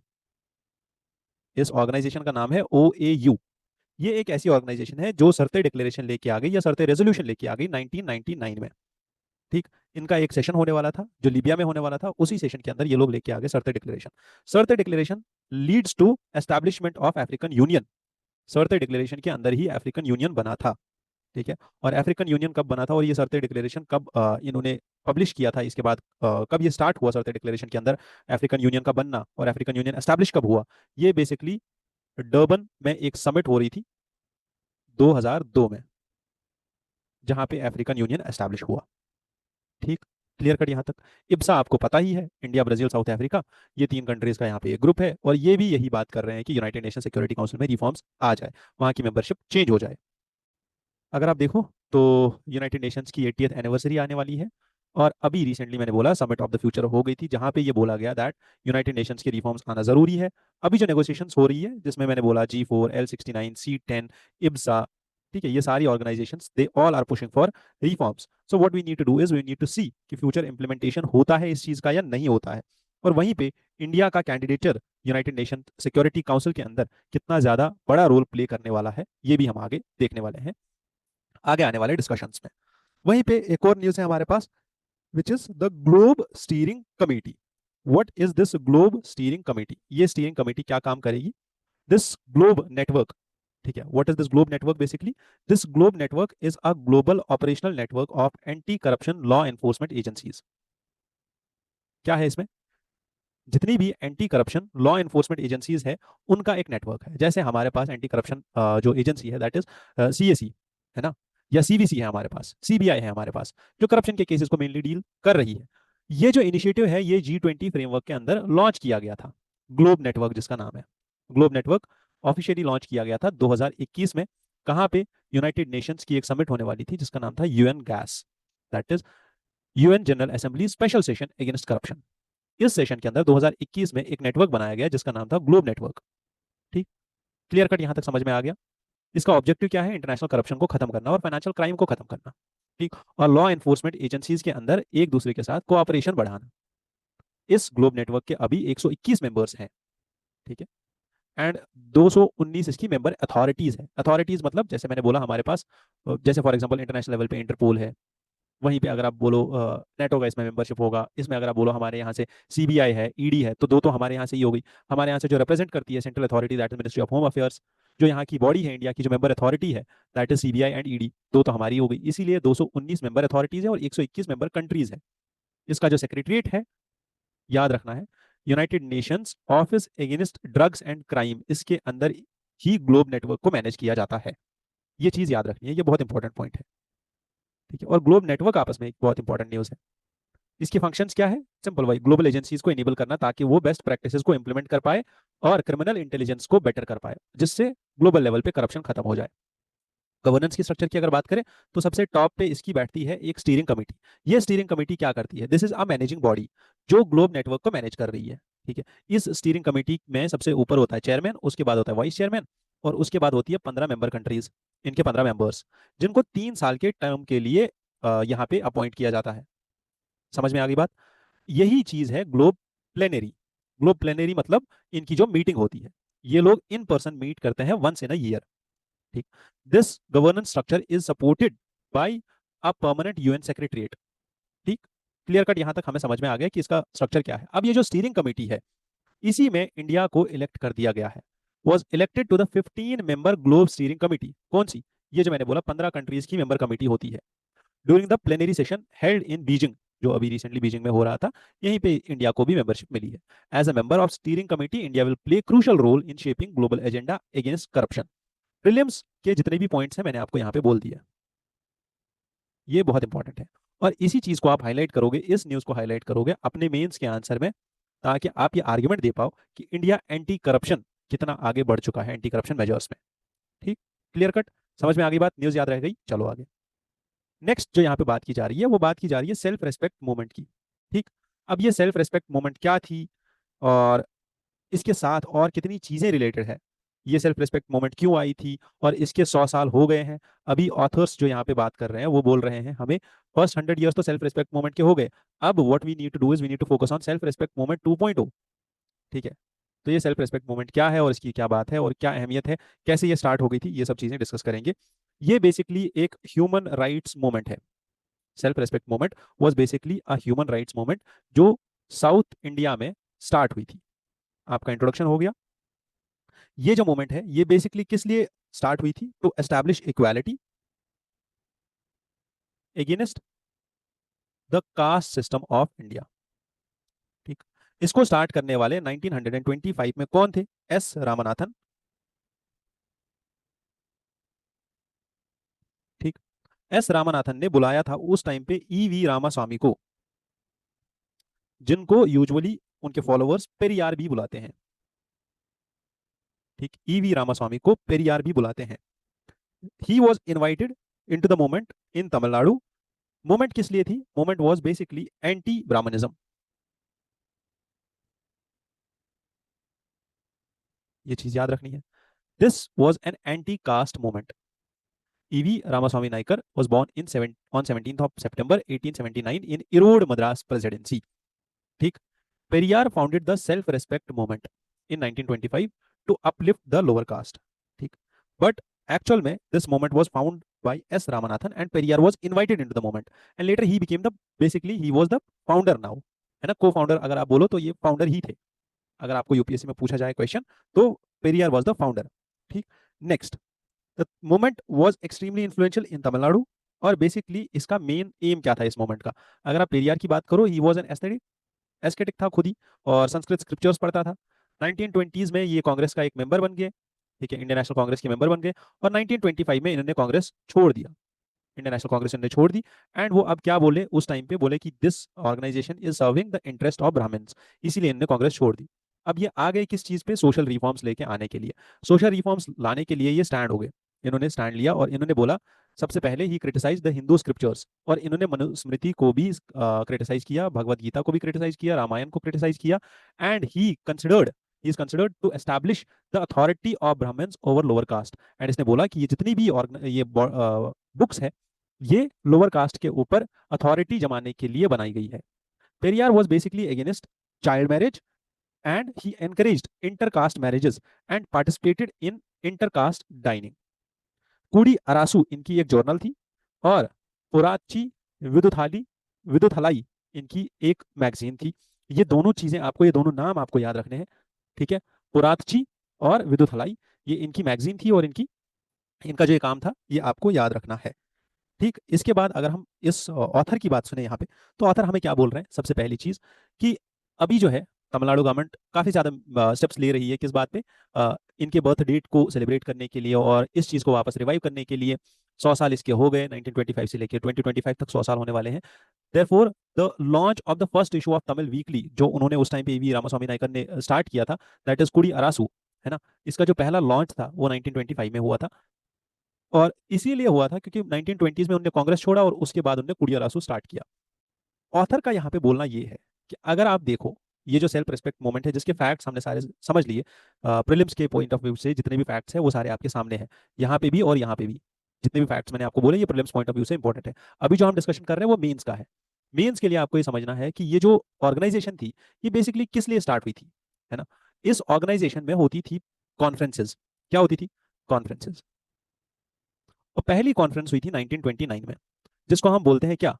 इस ऑर्गेनाइजेशन का नाम है OAU। ये एक ऐसी ऑर्गेनाइजेशन है जो सरते डिक्लेरेशन लेके आ गई या सरते रेजोल्यूशन लेके आ गई 1999 में। ठीक। इनका एक सेशन होने वाला था जो लीबिया में होने वाला था, उसी सेशन के अंदर ये लोग लेके आ गए Sirte declaration. Sirte declaration leads to establishment of African Union. Sirte declaration के अंदर ही अफ्रीकन यूनियन बना था। ठीक है। और अफ्रीकन यूनियन कब बना था और ये सरते डिक्लेरेशन कब इन्होंने पब्लिश किया था, इसके बाद कब ये स्टार्ट हुआ सरते डिक्लेरेशन के अंदर अफ्रीकन यूनियन का बनना और अफ्रीकन यूनियन एस्टैब्लिश कब हुआ? ये बेसिकली डर्बन में एक समिट हो रही थी 2002 में, जहां पे अफ्रीकन यूनियन एस्टैब्लिश हुआ। ठीक। क्लियर कट यहाँ तक? इब्सा आपको पता ही है, इंडिया, ब्राजील, साउथ अफ्रीका, ये 3 कंट्रीज का यहाँ पे एक ग्रुप है और ये भी यही बात कर रहे हैं कि यूनाइटेड नेशन सिक्योरिटी काउंसिल में रिफॉर्म्स आ जाए, वहां की मेंबरशिप चेंज हो जाए। अगर आप देखो तो यूनाइटेड नेशंस की 80th एनिवर्सरी आने वाली है और अभी रिसेंटली मैंने बोला समिट ऑफ द फ्यूचर हो गई थी, जहां पे ये बोला गया दैट यूनाइटेड नेशंस के रिफॉर्म्स आना जरूरी है। अभी जो नेगोशिएशंस हो रही है, जिसमें मैंने बोला G4, L69, C10, इब्सा, ठीक है, ये सारी organizations they all are pushing for reforms. So what we need to do is we need to see कि फ्यूचर इंप्लीमेंटेशन होता है इस चीज का या नहीं होता है, और वहीं पे इंडिया का candidature United nation security council के अंदर कितना ज्यादा बड़ा रोल प्ले करने वाला है, ये भी हम आगे देखने वाले हैं आगे आने वाले डिस्कशंस में। वहीं पे एक और न्यूज है हमारे पास, which is the GlobE steering committee. What is this GlobE steering committee? ये स्टीयरिंग कमेटी क्या काम करेगी? दिस ग्लोब नेटवर्क, ठीक है, what is this GlobE network? Basically this GlobE network is a global operational network of anti corruption law enforcement agencies. क्या है इसमें? जितनी भी anti corruption law enforcement agencies है, उनका एक नेटवर्क है। जैसे हमारे पास एंटी करप्शन जो एजेंसी है दैट इज CAC, है ना, या CVC है हमारे पास, CBI है हमारे पास, जो करप्शन के केसेस को मेनली डील कर रही है। ये जो इनिशिएटिव है ये G20 फ्रेमवर्क के अंदर लॉन्च किया गया था, ग्लोब नेटवर्क जिसका नाम है। ग्लोब नेटवर्क ऑफिशियली लॉन्च किया गया था 2021 में। कहाँ पे? यूनाइटेड नेशंस की एक समिट होने वाली थी जिसका नाम था UN gas, that is UN general assembly special session against corruption. इस सेशन के अंदर 2021 में एक नेटवर्क बनाया गया जिसका नाम था ग्लोब नेटवर्क। ठीक। क्लियर कट यहां तक समझ में आ गया? इसका ऑब्जेक्टिव क्या है? इंटरनेशनल करप्शन को खत्म करना और फाइनेंशियल क्राइम को खत्म करना। ठीक। और लॉ एनफोर्समेंट एजेंसीज के अंदर एक दूसरे के साथ कोऑपरेशन बढ़ाना। इस ग्लोब नेटवर्क के अभी 121 मेंबर्स हैं। ठीक है। एंड 219 इसकी मेंबर अथॉरिटीज है। अथॉरिटीज मतलब जैसे मैंने बोला हमारे पास, जैसे फॉर एग्जांपल इंटरनेशनल लेवल पे इंटरपोल है, वहीं पे अगर आप बोलो नेटो का इसमें मेंबरशिप होगा, इसमें अगर आप बोलो हमारे यहाँ से CBI है, ED है, तो दो तो हमारे यहाँ से ही हो गई। हमारे यहाँ से जो रिप्रेजेंट करती है central authority that is ministry of home affairs, जो यहाँ की बॉडी है इंडिया की जो मेंबर अथॉरिटी है that is CBI and ED, दो तो हमारी हो गई। इसीलिए 219 मेंबर अथॉरिटीज है और 121 मेंबर कंट्रीज है। इसका जो सेक्रेटरीट है, याद रखना है, united Nations office against drugs and crime, इसके अंदर ही ग्लोब नेटवर्क को मैनेज किया जाता है। ये चीज याद रखनी है, ये बहुत इंपॉर्टेंट पॉइंट है। ठीक है। और ग्लोब नेटवर्क आपस में एक बहुत इंपॉर्टेंट न्यूज है। इसके फंक्शंस क्या है? सिंपल भाई, ग्लोबल एजेंसीज को इनेबल करना ताकि वो बेस्ट प्रैक्टिसेस को इंप्लीमेंट कर पाए और क्रिमिनल इंटेलिजेंस को बेटर कर पाए, जिससे ग्लोबल लेवल पे करप्शन खत्म हो जाए। गवर्नेंस की स्ट्रक्चर की अगर बात करें तो सबसे टॉप पे इसकी बैठती है एक स्टीयरिंग कमेटी। ये स्टीयरिंग कमेटी क्या करती है? This is a managing body जो ग्लोब नेटवर्क को मैनेज कर रही है। ठीक है। इस स्टीयरिंग कमेटी में सबसे ऊपर होता है चेयरमैन, उसके बाद होता है वाइस चेयरमैन, और उसके बाद होती है 15 मेंबर कंट्रीज, इनके 15 मेंबर्स, जिनको 3 साल के टर्म के लिए यहाँ पे अपॉइंट किया जाता है। समझ में आ गई बात? यही चीज है ग्लोब प्लेनरी। ग्लोब प्लेनरी मतलब इनकी जो मीटिंग होती है, ये लोग इन पर्सन मीट करते हैं वंस इन अ ईयर। ठीक। This governance structure is supported by a permanent UN secretariat. ठीक। क्लियर कट यहां तक हमें समझ में आ गया कि इसका स्ट्रक्चर क्या है। अब ये जो स्टीयरिंग कमेटी है, इसी में इंडिया को इलेक्ट कर दिया गया है, was elected to the 15 member globe steering committee. कौन सी? ये जो मैंने बोला 15 कंट्रीज की मेंबर कमेटी होती है। During the plenary session held in Beijing, जो अभी रिसेंटली बीजिंग में हो रहा था, यहीं पे इंडिया को भी मेंबरशिप मिली है। As a member of steering committee India will play crucial role in shaping global agenda against corruption. Prelims के जितने भी पॉइंट्स हैं मैंने आपको यहाँ पे बोल दिया, ये बहुत इंपॉर्टेंट है। और इसी चीज को आप हाईलाइट करोगे, इस न्यूज को हाईलाइट करोगे अपने मेंस के आंसर में, ताकि आप ये आर्ग्यूमेंट दे पाओ कि इंडिया एंटी करप्शन कितना आगे बढ़ चुका है एंटी करप्शन मेजर्स में। ठीक, क्लियर कट, समझ में आ गई बात, न्यूज याद रह गई, चलो आगे। नेक्स्ट जो यहाँ पे बात की जा रही है वो बात की जा रही है सेल्फ रेस्पेक्ट मूवमेंट की। ठीक, अब ये सेल्फ रेस्पेक्ट मूवमेंट क्या थी और इसके साथ और कितनी चीजें रिलेटेड है, ये सेल्फ रिस्पेक्ट मूवमेंट क्यों आई थी, और इसके 100 साल हो गए हैं। अभी ऑथर्स जो यहाँ पे बात कर रहे हैं वो बोल रहे हैं हमें फर्स्ट 100 ईयर्स तो सेल्फ रिस्पेक्ट मूवमेंट के हो गए, अब what we need to do is we need to focus on self respect movement 2.0। ठीक है, तो ये सेल्फ रिस्पेक्ट मूवमेंट क्या है और इसकी क्या बात है और क्या अहमियत है, कैसे ये स्टार्ट हो गई थी, ये सब चीजें डिस्कस करेंगे। ये बेसिकली एक ह्यूमन राइट्स मूवमेंट है। Self respect movement was basically a human rights movement जो साउथ इंडिया में स्टार्ट हुई थी। आपका इंट्रोडक्शन हो गया। ये जो मूवमेंट है ये बेसिकली किस लिए स्टार्ट हुई थी, to establish equality against the caste system of India. ठीक, इसको स्टार्ट करने वाले 1925 में कौन थे, एस रामनाथन। ठीक, एस रामनाथन ने बुलाया था उस टाइम पे ईवी रामास्वामी को, जिनको यूजुअली उनके फॉलोअर्स पेरियार भी बुलाते हैं। ठीक, ईवी रामास्वामी को पेरियार भी बुलाते हैं। He was invited in to the movement in Tamil Nadu. Movement किस लिए थी, movement was basically anti Brahmanism. ये चीज याद रखनी है, this was an anti caste movement. E.V. Ramaswamy Naikar was born on 17th of September 1879 in Erode, Madras Presidency. ठीक, Periyar founded the self-respect movement in 1925 to uplift the lower caste. ठीक, but actual में this movement was found by S. Ramanathan and Periyar was invited into the movement and later he became the, basically he was the founder now, है ना, co-founder अगर आप बोलो तो ये founder ही थे। अगर आपको यूपीएससी में पूछा जाए क्वेश्चन तो पेरियार वाज द फाउंडर। ठीक, next, the movement was extremely influential in Tamil Nadu. और बेसिकली इसका मेन एम क्या था इस मूवमेंट का, अगर आप पेरियार की बात करो, ही वाज एन एस्थेटिक था खुद ही, और संस्कृत स्क्रिप्चर्स पढ़ता था। 1920s में ये कांग्रेस का एक मेंबर बन गए। ठीक है, इंडियन नेशनल कांग्रेस के मेंबर बन गए, और 1925 में इन्होंने कांग्रेस छोड़ दिया, इंडियन नेशनल कांग्रेस इन्होंने छोड़ दी। एंड वो अब क्या बोले उस टाइम पे, बोले कि this organisation is serving the interest of Brahmins, इसीलिए इन्होंने कांग्रेस छोड़ दी। अब ये आ गए किस चीज पे, सोशल रिफॉर्म्स लेके आने के लिए, सोशल रिफॉर्म्स लाने के लिए ये स्टैंड हो गए। इन्होंने स्टैंड लिया और इन्होंने बोला, सबसे पहले he criticise the Hindu scriptures, और इन्होंने मनुस्मृति को भी क्रिटिसाइज किया, भगवत गीता को भी क्रिटिसाइज किया, रामायण को क्रिटिसाइज किया। And he is considered to establish the authority of Brahmins over lower caste. And इसने बोला कि ये जितनी भी ये बुक्स है ये लोअर कास्ट के ऊपर अथॉरिटी जमाने के लिए बनाई गई है। Periyar was basically against child marriage and he encouraged intercaste marriages and participated in intercaste dining. कूड़ी अरासू इनकी एक जर्नल थी, और पुराची विदुथलाई इनकी एक मैगजीन थी। ये दोनों चीजें आपको, ये दोनों नाम आपको याद रखने हैं। ठीक है, पुरातची और विदुथलाई, ये इनकी मैगजीन थी और इनका जो ये काम था ये आपको याद रखना है। ठीक, इसके बाद अगर हम इस ऑथर की बात सुने यहाँ पे, तो ऑथर हमें क्या बोल रहे हैं, सबसे पहली चीज कि अभी जो है तमिलनाडु गवर्नमेंट काफी ज्यादा स्टेप्स ले रही है किस बात पे, इनके बर्थ डेट को सेलिब्रेट करने के लिए और इस चीज को वापस रिवाइव करने के लिए। 100 साल इसके हो गए, 1925 से लेकर 2025 तक 100 साल होने वाले हैं। Therefore the launch of the first issue of Tamil weekly, जो उन्होंने उस टाइम पे वी रामास्वामी नायकर ने स्टार्ट किया था, दैट इज कुड़ी अरासू, है ना, इसका जो पहला लॉन्च था वो 1925 में हुआ था। और इसीलिए हुआ था क्योंकि 1920s में उन्होंने कांग्रेस छोड़ा और उसके बाद उन्होंने कुड़िया रासू स्टार्ट किया। ऑथर का यहाँ पे बोलना ये है कि अगर आप देखो ये जो सेल्फ रिस्पेक्ट मूवमेंट है, जिसके फैक्ट्स हमने सारे समझ लिए, प्रीलिम्स के पॉइंट ऑफ व्यू से जितने भी फैक्ट्स हैं वो सारे आपके सामने हैं, यहाँ पे भी और यहाँ पे भी। जितने भी फैक्ट्स मैंने आपको बोले ये प्रीलिम्स पॉइंट ऑफ व्यू से इंपॉर्टेंट है। अभी जो हम डिस्कशन कर रहे हैं वो मेंस का है। मेंस के लिए आपको ये समझना है कि ये जो ऑर्गेनाइजेशन थी ये बेसिकली किस लिए स्टार्ट हुई थी, है ना। इस ऑर्गेनाइजेशन में होती थी कॉन्फ्रेंसेज। क्या होती थी, कॉन्फ्रेंसेज। और पहली कॉन्फ्रेंस हुई थी 1929 में, जिसको हम बोलते हैं क्या,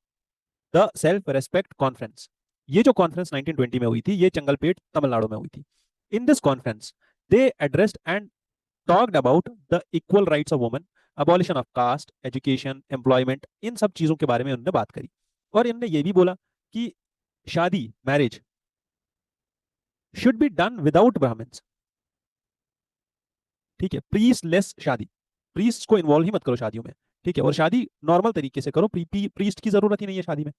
द सेल्फ रेस्पेक्ट कॉन्फ्रेंस। ये जो कॉन्फ्रेंस 1920 में हुई थी ये चंगलपेट तमिलनाडु में हुई थी। In this conference they addressed and talked about the equal rights of women. Abolition of caste, education, employment, इन सब चीजों के बारे में उन्होंने बात करी। और इन्होंने ये भी बोला कि शादी, marriage should be done without Brahmins. ठीक है, प्रीस्ट लेस शादी, प्रीस्ट को इन्वॉल्व ही मत करो शादियों में। ठीक है, और शादी नॉर्मल तरीके से करो, प्रीस्ट की जरूरत ही नहीं है शादी में।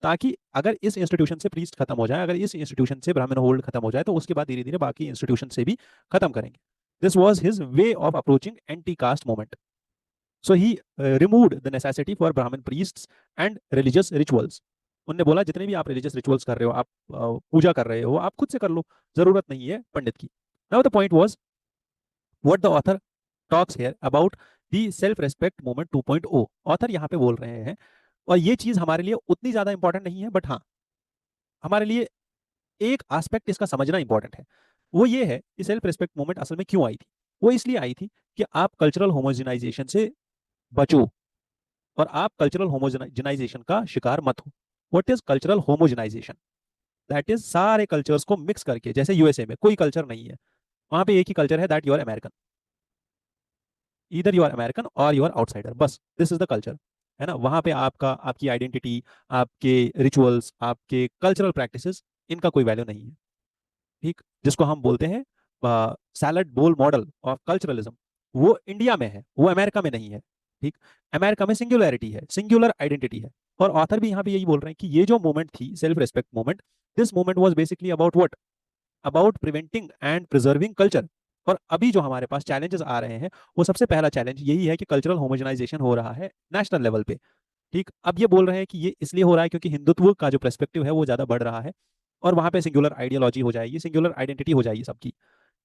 ताकि अगर इस इंस्टीट्यूशन से प्रीस्ट खत्म हो जाए, अगर इस इंस्टीट्यूशन से ब्राह्मण होल्ड खत्म हो जाए, तो उसके बाद धीरे धीरे बाकी इंस्टीट्यूशन से भी खत्म करेंगे। This was his way of approaching anti caste movement. So he removed the necessity for ब्राह्मण प्रीस्ट्स एंड रिलीजियस रिचुअल्स। उन्होंने बोला जितने भी आप रिलीजियस रिचुअल्स कर रहे हो, आप पूजा कर रहे हो, आप खुद से कर लो, जरूरत नहीं है पंडित की। Now the point was what the author talks here about the self respect movement 2.0। Author यहाँ पे बोल रहे हैं, और ये चीज हमारे लिए उतनी ज्यादा इंपॉर्टेंट नहीं है, बट हाँ हमारे लिए एक एस्पेक्ट इसका समझना इंपॉर्टेंट है। वो ये है कि सेल्फ रिस्पेक्ट मूवमेंट असल में क्यों आई थी। वो इसलिए आई थी कि आप कल्चरल होमोजेनाइजेशन से बचो, और आप कल्चरल होमोजेनाइजेशन का शिकार मत हो। What is cultural homogenisation? That is सारे कल्चर्स को मिक्स करके, जैसे यूएसए में कोई कल्चर नहीं है, वहां पे एक ही कल्चर है, that you are American, either you are American और यू आर आउटसाइडर, बस दिस इज द कल्चर। है ना, वहां पे आपका, आपकी आइडेंटिटी, आपके रिचुअल्स, आपके कल्चरल प्रैक्टिसेस, इनका कोई वैल्यू नहीं है। ठीक, जिसको हम बोलते हैं सैलड बोल मॉडल ऑफ कल्चरलिज्म, वो इंडिया में है, वो अमेरिका में नहीं है। ठीक, अमेरिका में सिंगुलैरिटी है, सिंगुलर आइडेंटिटी है। और ऑथर भी यहाँ पे यही बोल रहे हैं कि ये जो मूवमेंट थी, self respect movement, this movement was basically about what, about preventing and preserving culture. और अभी जो हमारे पास चैलेंजेस आ रहे हैं, वो सबसे पहला चैलेंज यही है कि कल्चरल होमोजेनाइजेशन हो रहा है नेशनल लेवल पे। ठीक, अब ये बोल रहे हैं कि ये इसलिए हो रहा है क्योंकि हिंदुत्व का जो पर्सपेक्टिव है वो ज्यादा बढ़ रहा है, और वहां पे सिंगुलर आइडियोलॉजी हो जाएगी, सिंगुलर आइडेंटिटी हो जाएगी सबकी।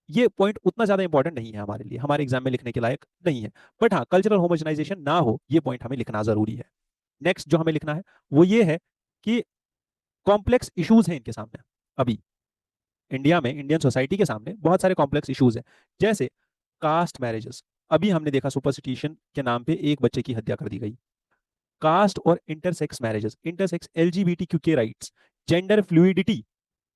ये पॉइंट उतना ज्यादा इंपॉर्टेंट नहीं है हमारे लिए, हमारे एग्जाम में लिखने के लायक नहीं है। बट हाँ, कल्चरल होमोजेनाइजेशन ना हो, ये पॉइंट हमें लिखना जरूरी है। नेक्स्ट जो हमें लिखना है वो ये है कि कॉम्प्लेक्स इश्यूज हैं इनके सामने। अभी इंडिया में, इंडियन सोसाइटी के सामने बहुत सारे कॉम्प्लेक्स इश्यूज हैं, जैसे कास्ट मैरिजेस। अभी हमने देखा सुपरस्टिट्यूशन के नाम पे एक बच्चे की हत्या कर दी गई। कास्ट और इंटरसेक्स मैरिजेस, इंटरसेक्स एलजीबीटीक्यू के राइट्स, जेंडर फ्लूइडिटी,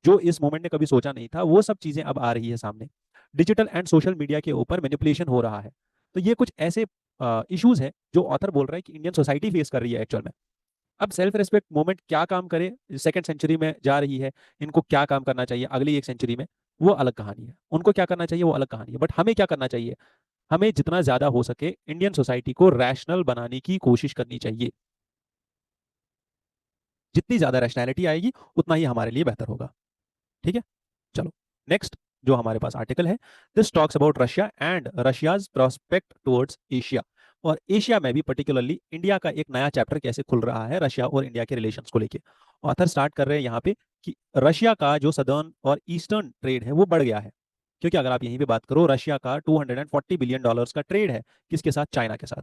जो इस मोमेंट ने कभी सोचा नहीं था, वो सब चीजें अब आ रही है सामने। डिजिटल एंड सोशल मीडिया के ऊपर मैनिपुलेशन हो रहा है। तो ये कुछ ऐसे इश्यूज हैं जो ऑथर बोल रहा है कि इंडियन सोसाइटी फेस कर रही है एक्चुअल में। अब सेल्फ रिस्पेक्ट मूवमेंट क्या काम करे, सेकंड सेंचुरी में जा रही है, इनको क्या काम करना चाहिए अगली एक सेंचुरी में, वो अलग कहानी है। उनको क्या करना चाहिए वो अलग कहानी है, बट हमें क्या करना चाहिए, हमें जितना ज्यादा हो सके इंडियन सोसाइटी को रैशनल बनाने की कोशिश करनी चाहिए। जितनी ज्यादा रैशनैलिटी आएगी उतना ही हमारे लिए बेहतर होगा। ठीक है, चलो नेक्स्ट जो हमारे पास आर्टिकल है, this talks about Russia and Russia's prospect towards Asia. और एशिया में भी पर्टिकुलरली इंडिया का एक नया चैप्टर कैसे खुल रहा है रशिया और इंडिया के रिलेशंस को लेके। ऑथर स्टार्ट कर रहे हैं यहाँ पे कि रशिया का जो सदर्न और ईस्टर्न ट्रेड है वो बढ़ गया है। क्योंकि अगर आप यहीं पे बात करो, रशिया का $240 बिलियन का ट्रेड है, किसके साथ, चाइना के साथ।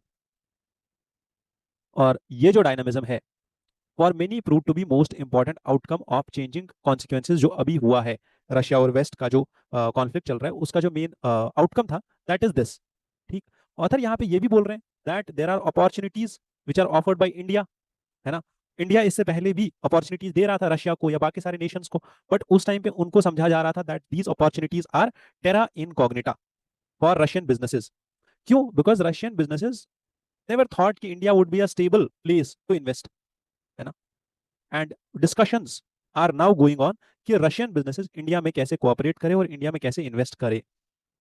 और ये जो डायनामिज्म है, for many prove to be most important outcome of changing consequences, जो अभी हुआ है रशिया और वेस्ट का जो कॉन्फ्लिक्ट चल रहा है, उसका जो मेन आउटकम था, दैट इज दिस। ठीक, ऑथर यहाँ पे ये भी बोल रहे हैं that there are opportunities which are offered by India. है ना, इंडिया इससे पहले भी अपॉर्चुनिटीज दे रहा था रशिया को या बाकी सारे नेशंस को, बट उस टाइम पे उनको समझा जा रहा था that these opportunities are terra incognita for Russian businesses. क्यों? Because Russian businesses never thought कि India would be a stable place to invest. है ना, and discussions are now going on कि रशियन बिजनेसेस इंडिया में कैसे कोऑपरेट करें और इंडिया में कैसे इन्वेस्ट करें।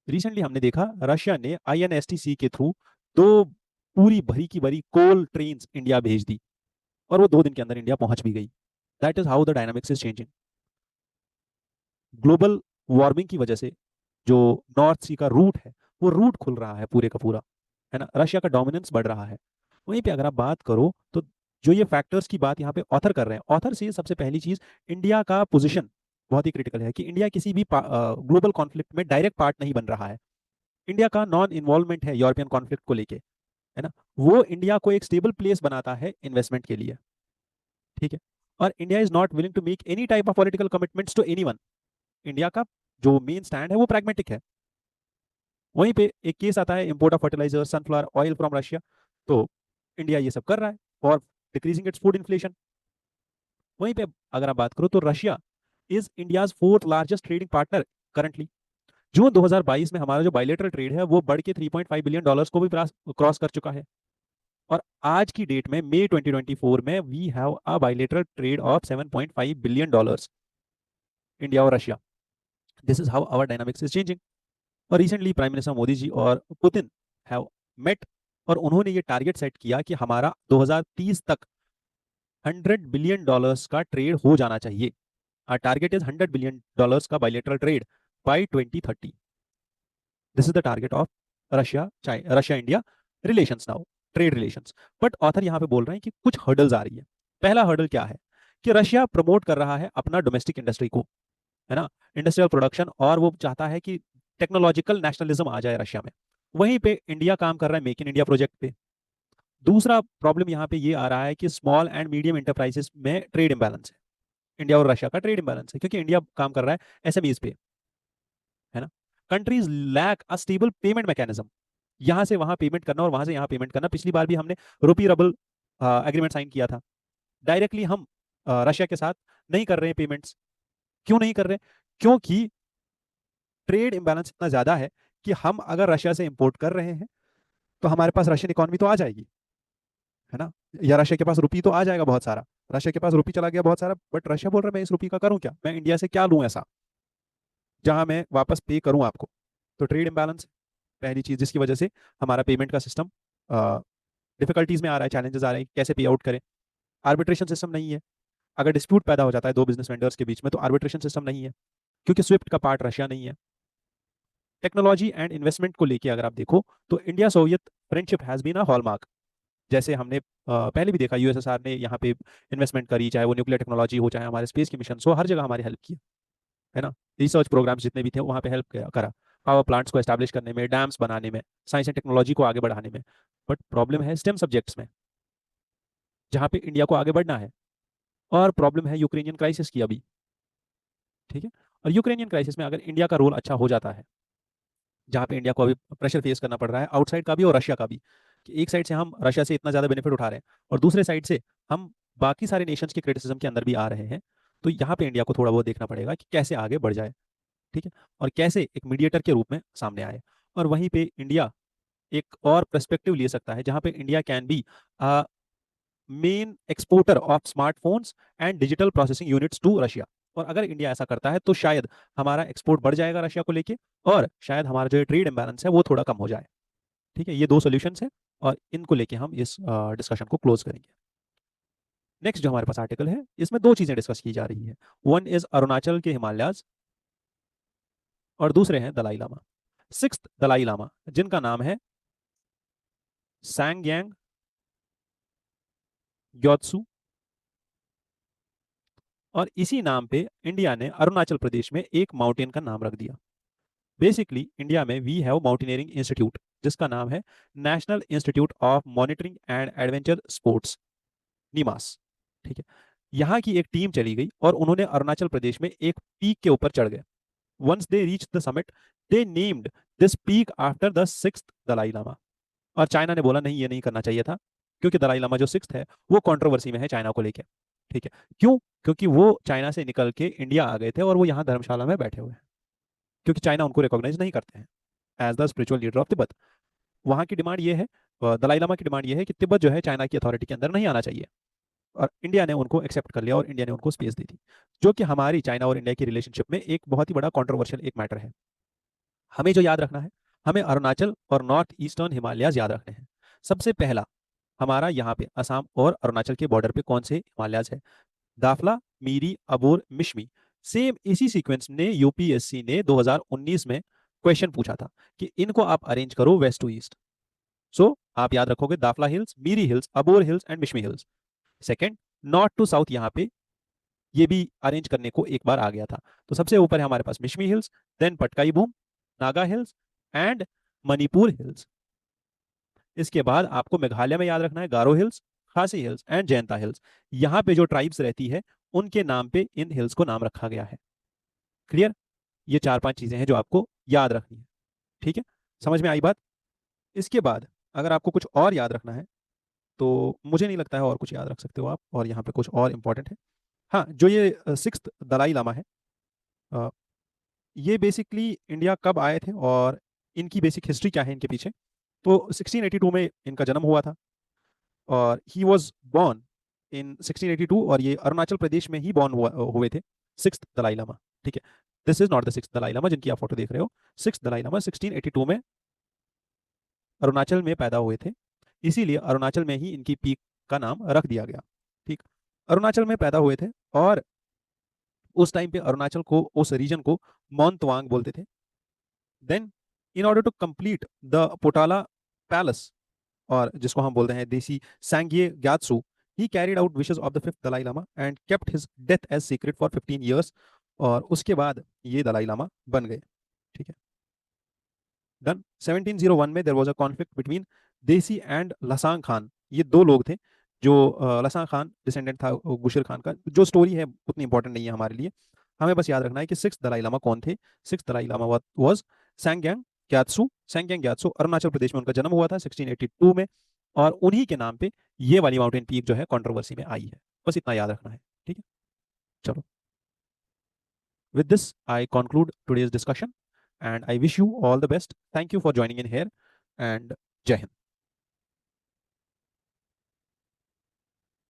रिसेंटली हमने देखा रशिया ने आईएनएसटीसी के थ्रू दो पूरी भरी की भरी कोल ट्रेन इंडिया भेज दी, और वो 2 दिन के अंदर इंडिया पहुंच भी गई। That is how the dynamics is changing. Global warming की वजह से जो नॉर्थ सी का रूट है, वो रूट खुल रहा है पूरे का पूरा। है ना, रशिया का डोमिनेंस बढ़ रहा है। वहीं पे अगर आप बात करो तो जो ये फैक्टर्स की बात यहाँ पे ऑथर कर रहे हैं, ऑथर से सबसे पहली चीज, इंडिया का पोजीशन बहुत ही क्रिटिकल है कि इंडिया किसी भी ग्लोबल कॉन्फ्लिक्ट में डायरेक्ट पार्ट नहीं बन रहा है। इंडिया का नॉन इन्वॉल्वमेंट है यूरोपियन कॉन्फ्लिक्ट को लेके। है ना, वो इंडिया को एक स्टेबल प्लेस बनाता है इन्वेस्टमेंट के लिए। ठीक है, और India is not willing to make any type of political commitments to anyone. India का जो मेन स्टैंड है वो प्रैग्मेटिक है। वहीं पे एक केस आता है import of fertilizer, sunflower oil from Russia, तो इंडिया ये सब कर रहा है for decreasing its food inflation. वहीं पे अगर आप बात करो तो Russia is India's fourth largest trading partner currently. जून 2022 में हमारा जो बायलेटरल ट्रेड है वो बढ़ के 3.5 बिलियन डॉलर्स को भी क्रॉस कर चुका है। और आज की डेट में मई 2024 में we have a bilateral trade of 7.5 billion dollars, India और Russia. This is how our dynamics is changing. और recently prime minister Modi ji और पुतिन हैव मेट, और उन्होंने ये टारगेट सेट किया कि हमारा 2030 तक 100 बिलियन डॉलर्स का ट्रेड हो जाना चाहिए। Our target is 100 billion dollars का bilateral trade by 2030। This is the target of Russia India relations now, trade relations. But author यहाँ पे बोल रहे हैं कि कुछ हर्डल्स आ रही है। पहला हर्डल क्या है कि रशिया प्रमोट कर रहा है अपना डोमेस्टिक इंडस्ट्री को, है ना, इंडस्ट्रियल प्रोडक्शन, और वो चाहता है कि टेक्नोलॉजिकल नेशनलिज्म आ जाए रशिया में। वहीं पे इंडिया काम कर रहा है मेक इन इंडिया प्रोजेक्ट पे। दूसरा प्रॉब्लम यहाँ पे ये आ रहा है कि स्मॉल एंड मीडियम इंटरप्राइजेस में ट्रेड इंबैलेंस है, इंडिया और रशिया का ट्रेड इंबैलेंस है, क्योंकि इंडिया काम कर रहा है एसएमईज पे, है ना। Countries lack a stable payment mechanism, यहां से वहां पेमेंट करना और वहां से यहां पेमेंट करना। पिछली बार भी हमने रूपी रबल एग्रीमेंट साइन किया था। डायरेक्टली हम रशिया के साथ नहीं कर रहे हैं पेमेंट्स। क्यों नहीं कर रहे? क्योंकि ट्रेड इंबैलेंस इतना ज्यादा है कि हम अगर रशिया से इंपोर्ट कर रहे हैं तो हमारे पास रशियन इकोनॉमी तो आ जाएगी, है ना, या रशिया के पास रुपी तो आ जाएगा बहुत सारा। रशिया के पास रुपी चला गया बहुत सारा, बट रशिया बोल रहा है मैं इस रुपी का करूं क्या, मैं इंडिया से क्या लूं ऐसा जहां मैं वापस पे करूं आपको। तो ट्रेड इंबैलेंस पहली चीज जिसकी वजह से हमारा पेमेंट का सिस्टम डिफिकल्टीज में आ रहा है, चैलेंजेस आ रहे हैं, कैसे पे आउट करें। आर्बिट्रेशन सिस्टम नहीं है, अगर डिस्प्यूट पैदा हो जाता है दो बिजनेस वेंडर्स के बीच में तो आर्बिट्रेशन सिस्टम नहीं है, क्योंकि स्विफ्ट का पार्ट रशिया नहीं है। टेक्नोलॉजी एंड इन्वेस्टमेंट को लेके अगर आप देखो तो India Soviet friendship has been a hallmark. जैसे हमने पहले भी देखा यूएसएसआर ने यहाँ पे इन्वेस्टमेंट करी, चाहे वो न्यूक्लियर टेक्नोलॉजी हो, चाहे हमारे स्पेस के मिशन हो, हर जगह हमारी हेल्प की, है ना। रिसर्च प्रोग्राम्स जितने भी थे वहाँ पे हेल्प करा, पावर प्लांट्स को एस्टैब्लिश करने में, डैम्स बनाने में, साइंस एंड टेक्नोलॉजी को आगे बढ़ाने में। बट प्रॉब्लम है स्टेम सब्जेक्ट्स में, जहाँ पे इंडिया को आगे बढ़ना है। और प्रॉब्लम है यूक्रेनियन क्राइसिस की अभी, ठीक है। और यूक्रेनियन क्राइसिस में अगर इंडिया का रोल अच्छा हो जाता है, जहाँ पे इंडिया को अभी प्रेशर फेस करना पड़ रहा है आउटसाइड का भी और रशिया का भी, कि एक साइड से हम रशिया से इतना ज़्यादा बेनिफिट उठा रहे हैं और दूसरे साइड से हम बाकी सारे नेशंस के क्रिटिसिज्म के अंदर भी आ रहे हैं, तो यहाँ पे इंडिया को थोड़ा बहुत देखना पड़ेगा कि कैसे आगे बढ़ जाए, ठीक है, और कैसे एक मीडिएटर के रूप में सामने आए। और वहीं पे इंडिया एक और पर्सपेक्टिव ले सकता है जहाँ पे India can be main exporter of smartphones and digital processing units to Russia. और अगर इंडिया ऐसा करता है तो शायद हमारा एक्सपोर्ट बढ़ जाएगा रशिया को लेके, और शायद हमारा जो ट्रेड इंबैलेंस है वो थोड़ा कम हो जाए, ठीक है। ये दो सोल्यूशंस हैं और इनको लेके हम इस डिस्कशन को क्लोज करेंगे। नेक्स्ट जो हमारे पास आर्टिकल है इसमें दो चीजें डिस्कस की जा रही है। वन इज अरुणाचल के हिमालयाज और दूसरे हैं दलाई लामा। सिक्स्थ दलाई लामा जिनका नाम है सैंगयांग ग्योत्सु, और इसी नाम पे इंडिया ने अरुणाचल प्रदेश में एक माउंटेन का नाम रख दिया। बेसिकली इंडिया में वी हैव माउंटेनियरिंग इंस्टीट्यूट जिसका नाम है national institute of monitoring and adventure sports, NIMAS, ठीक है। यहाँ की एक टीम चली गई और उन्होंने अरुणाचल प्रदेश में एक पीक के ऊपर चढ़ गए। Once they reach the summit they named this peak after the sixth Dalai Lama. और चाइना ने बोला नहीं ये नहीं करना चाहिए था, क्योंकि दलाई लामा जो सिक्स्थ है वो कंट्रोवर्सी में है चाइना को लेकर, ठीक है। क्यों? क्योंकि वो चाइना से निकल के इंडिया आ गए थे और वो यहाँ धर्मशाला में बैठे हुए हैं, क्योंकि चाइना उनको रिकॉग्नाइज नहीं करते हैं as the spiritual leader of Tibet. वहाँ की डिमांड ये है, दलाई लामा की डिमांड ये है कि तिब्बत जो है चाइना की अथॉरिटी के अंदर नहीं आना चाहिए, और इंडिया ने उनको एक्सेप्ट कर लिया और इंडिया ने उनको स्पेस दी थी, जो कि हमारी चाइना और इंडिया की रिलेशनशिप में एक बहुत ही बड़ा कॉन्ट्रोवर्शियल एक मैटर है। हमें जो याद रखना है, हमें अरुणाचल और नॉर्थ ईस्टर्न हिमालयाज याद रखने हैं। सबसे पहला हमारा यहाँ पे असम और अरुणाचल के बॉर्डर पे कौन से हिमालयाज है? दाफला, मीरी, अबोर, मिश्मी। सेम इसी सीक्वेंस ने यूपीएससी ने 2019 में क्वेश्चन पूछा था कि इनको आप अरेंज करो वेस्ट टू ईस्ट। सो आप याद रखोगे Dafla hills, Miri hills, Abor hills and Mishmi hills. Second, north to south यहाँ पे ये भी अरेंज करने को एक बार आ गया था। तो सबसे ऊपर है हमारे पास Mishmi hills, then Patkai Bum, Naga hills and Manipur hills. इसके बाद आपको मेघालय में याद रखना है Garo hills, Khasi hills and Jaintia hills. यहाँ पे जो ट्राइब्स रहती है उनके नाम पे इन हिल्स को नाम रखा गया है। क्लियर? ये चार पांच चीजें हैं जो आपको याद रखनी है, ठीक है। समझ में आई बात? इसके बाद अगर आपको कुछ और याद रखना है तो मुझे नहीं लगता है और कुछ याद रख सकते हो आप, और यहाँ पे कुछ और इंपॉर्टेंट है। हाँ, जो ये सिक्स्थ दलाई लामा है, ये बेसिकली इंडिया कब आए थे और इनकी बेसिक हिस्ट्री क्या है इनके पीछे। तो 1682 में इनका जन्म हुआ था और ही वॉज बॉर्न इन 1682 और ये अरुणाचल प्रदेश में ही बॉर्न हुए थे। सिक्स्थ दलाई लामा, ठीक है, this is not the sixth Dalai Lama जिनकी आप फोटो देख रहे हो। सिक्स्थ दलाई लामा 1682 में अरुणाचल में पैदा हुए थे, इसीलिए अरुणाचल में ही इनकी पीक का नाम रख दिया गया। ठीक, अरुणाचल में पैदा हुए थे और उस टाइम पे अरुणाचल को, उस रीजन को मोन्तवांग बोलते थे। Then in order to complete the Potala palace, और जिसको हम बोलते हैं Desi Sangye Gyatso, he carried out wishes of the fifth Dalai Lama and kept his death as secret for 15 years. और उसके बाद ये दलाई लामा बन गए। ठीक है, डन। 1701 में there was a conflict between Desi and Lhazang Khan. ये दो लोग थे जो लसांग खान डिसेंडेंट था गुशिर खान का। जो स्टोरी है उतनी इंपॉर्टेंट नहीं है हमारे लिए, हमें बस याद रखना है कि सिक्स दलाई लामा कौन थे। Six Dalai Lama was Tsangyang Gyatso. Tsangyang Gyatso Arunachal Pradesh में उनका जन्म हुआ था 1682 में, और उन्हीं के नाम पे ये वाली माउंटेन पीक जो है कंट्रोवर्सी में आई है। बस इतना याद रखना है, ठीक है। चलो, with this I conclude today's discussion and I wish you all the best. Thank you for joining in here and Jai Hind.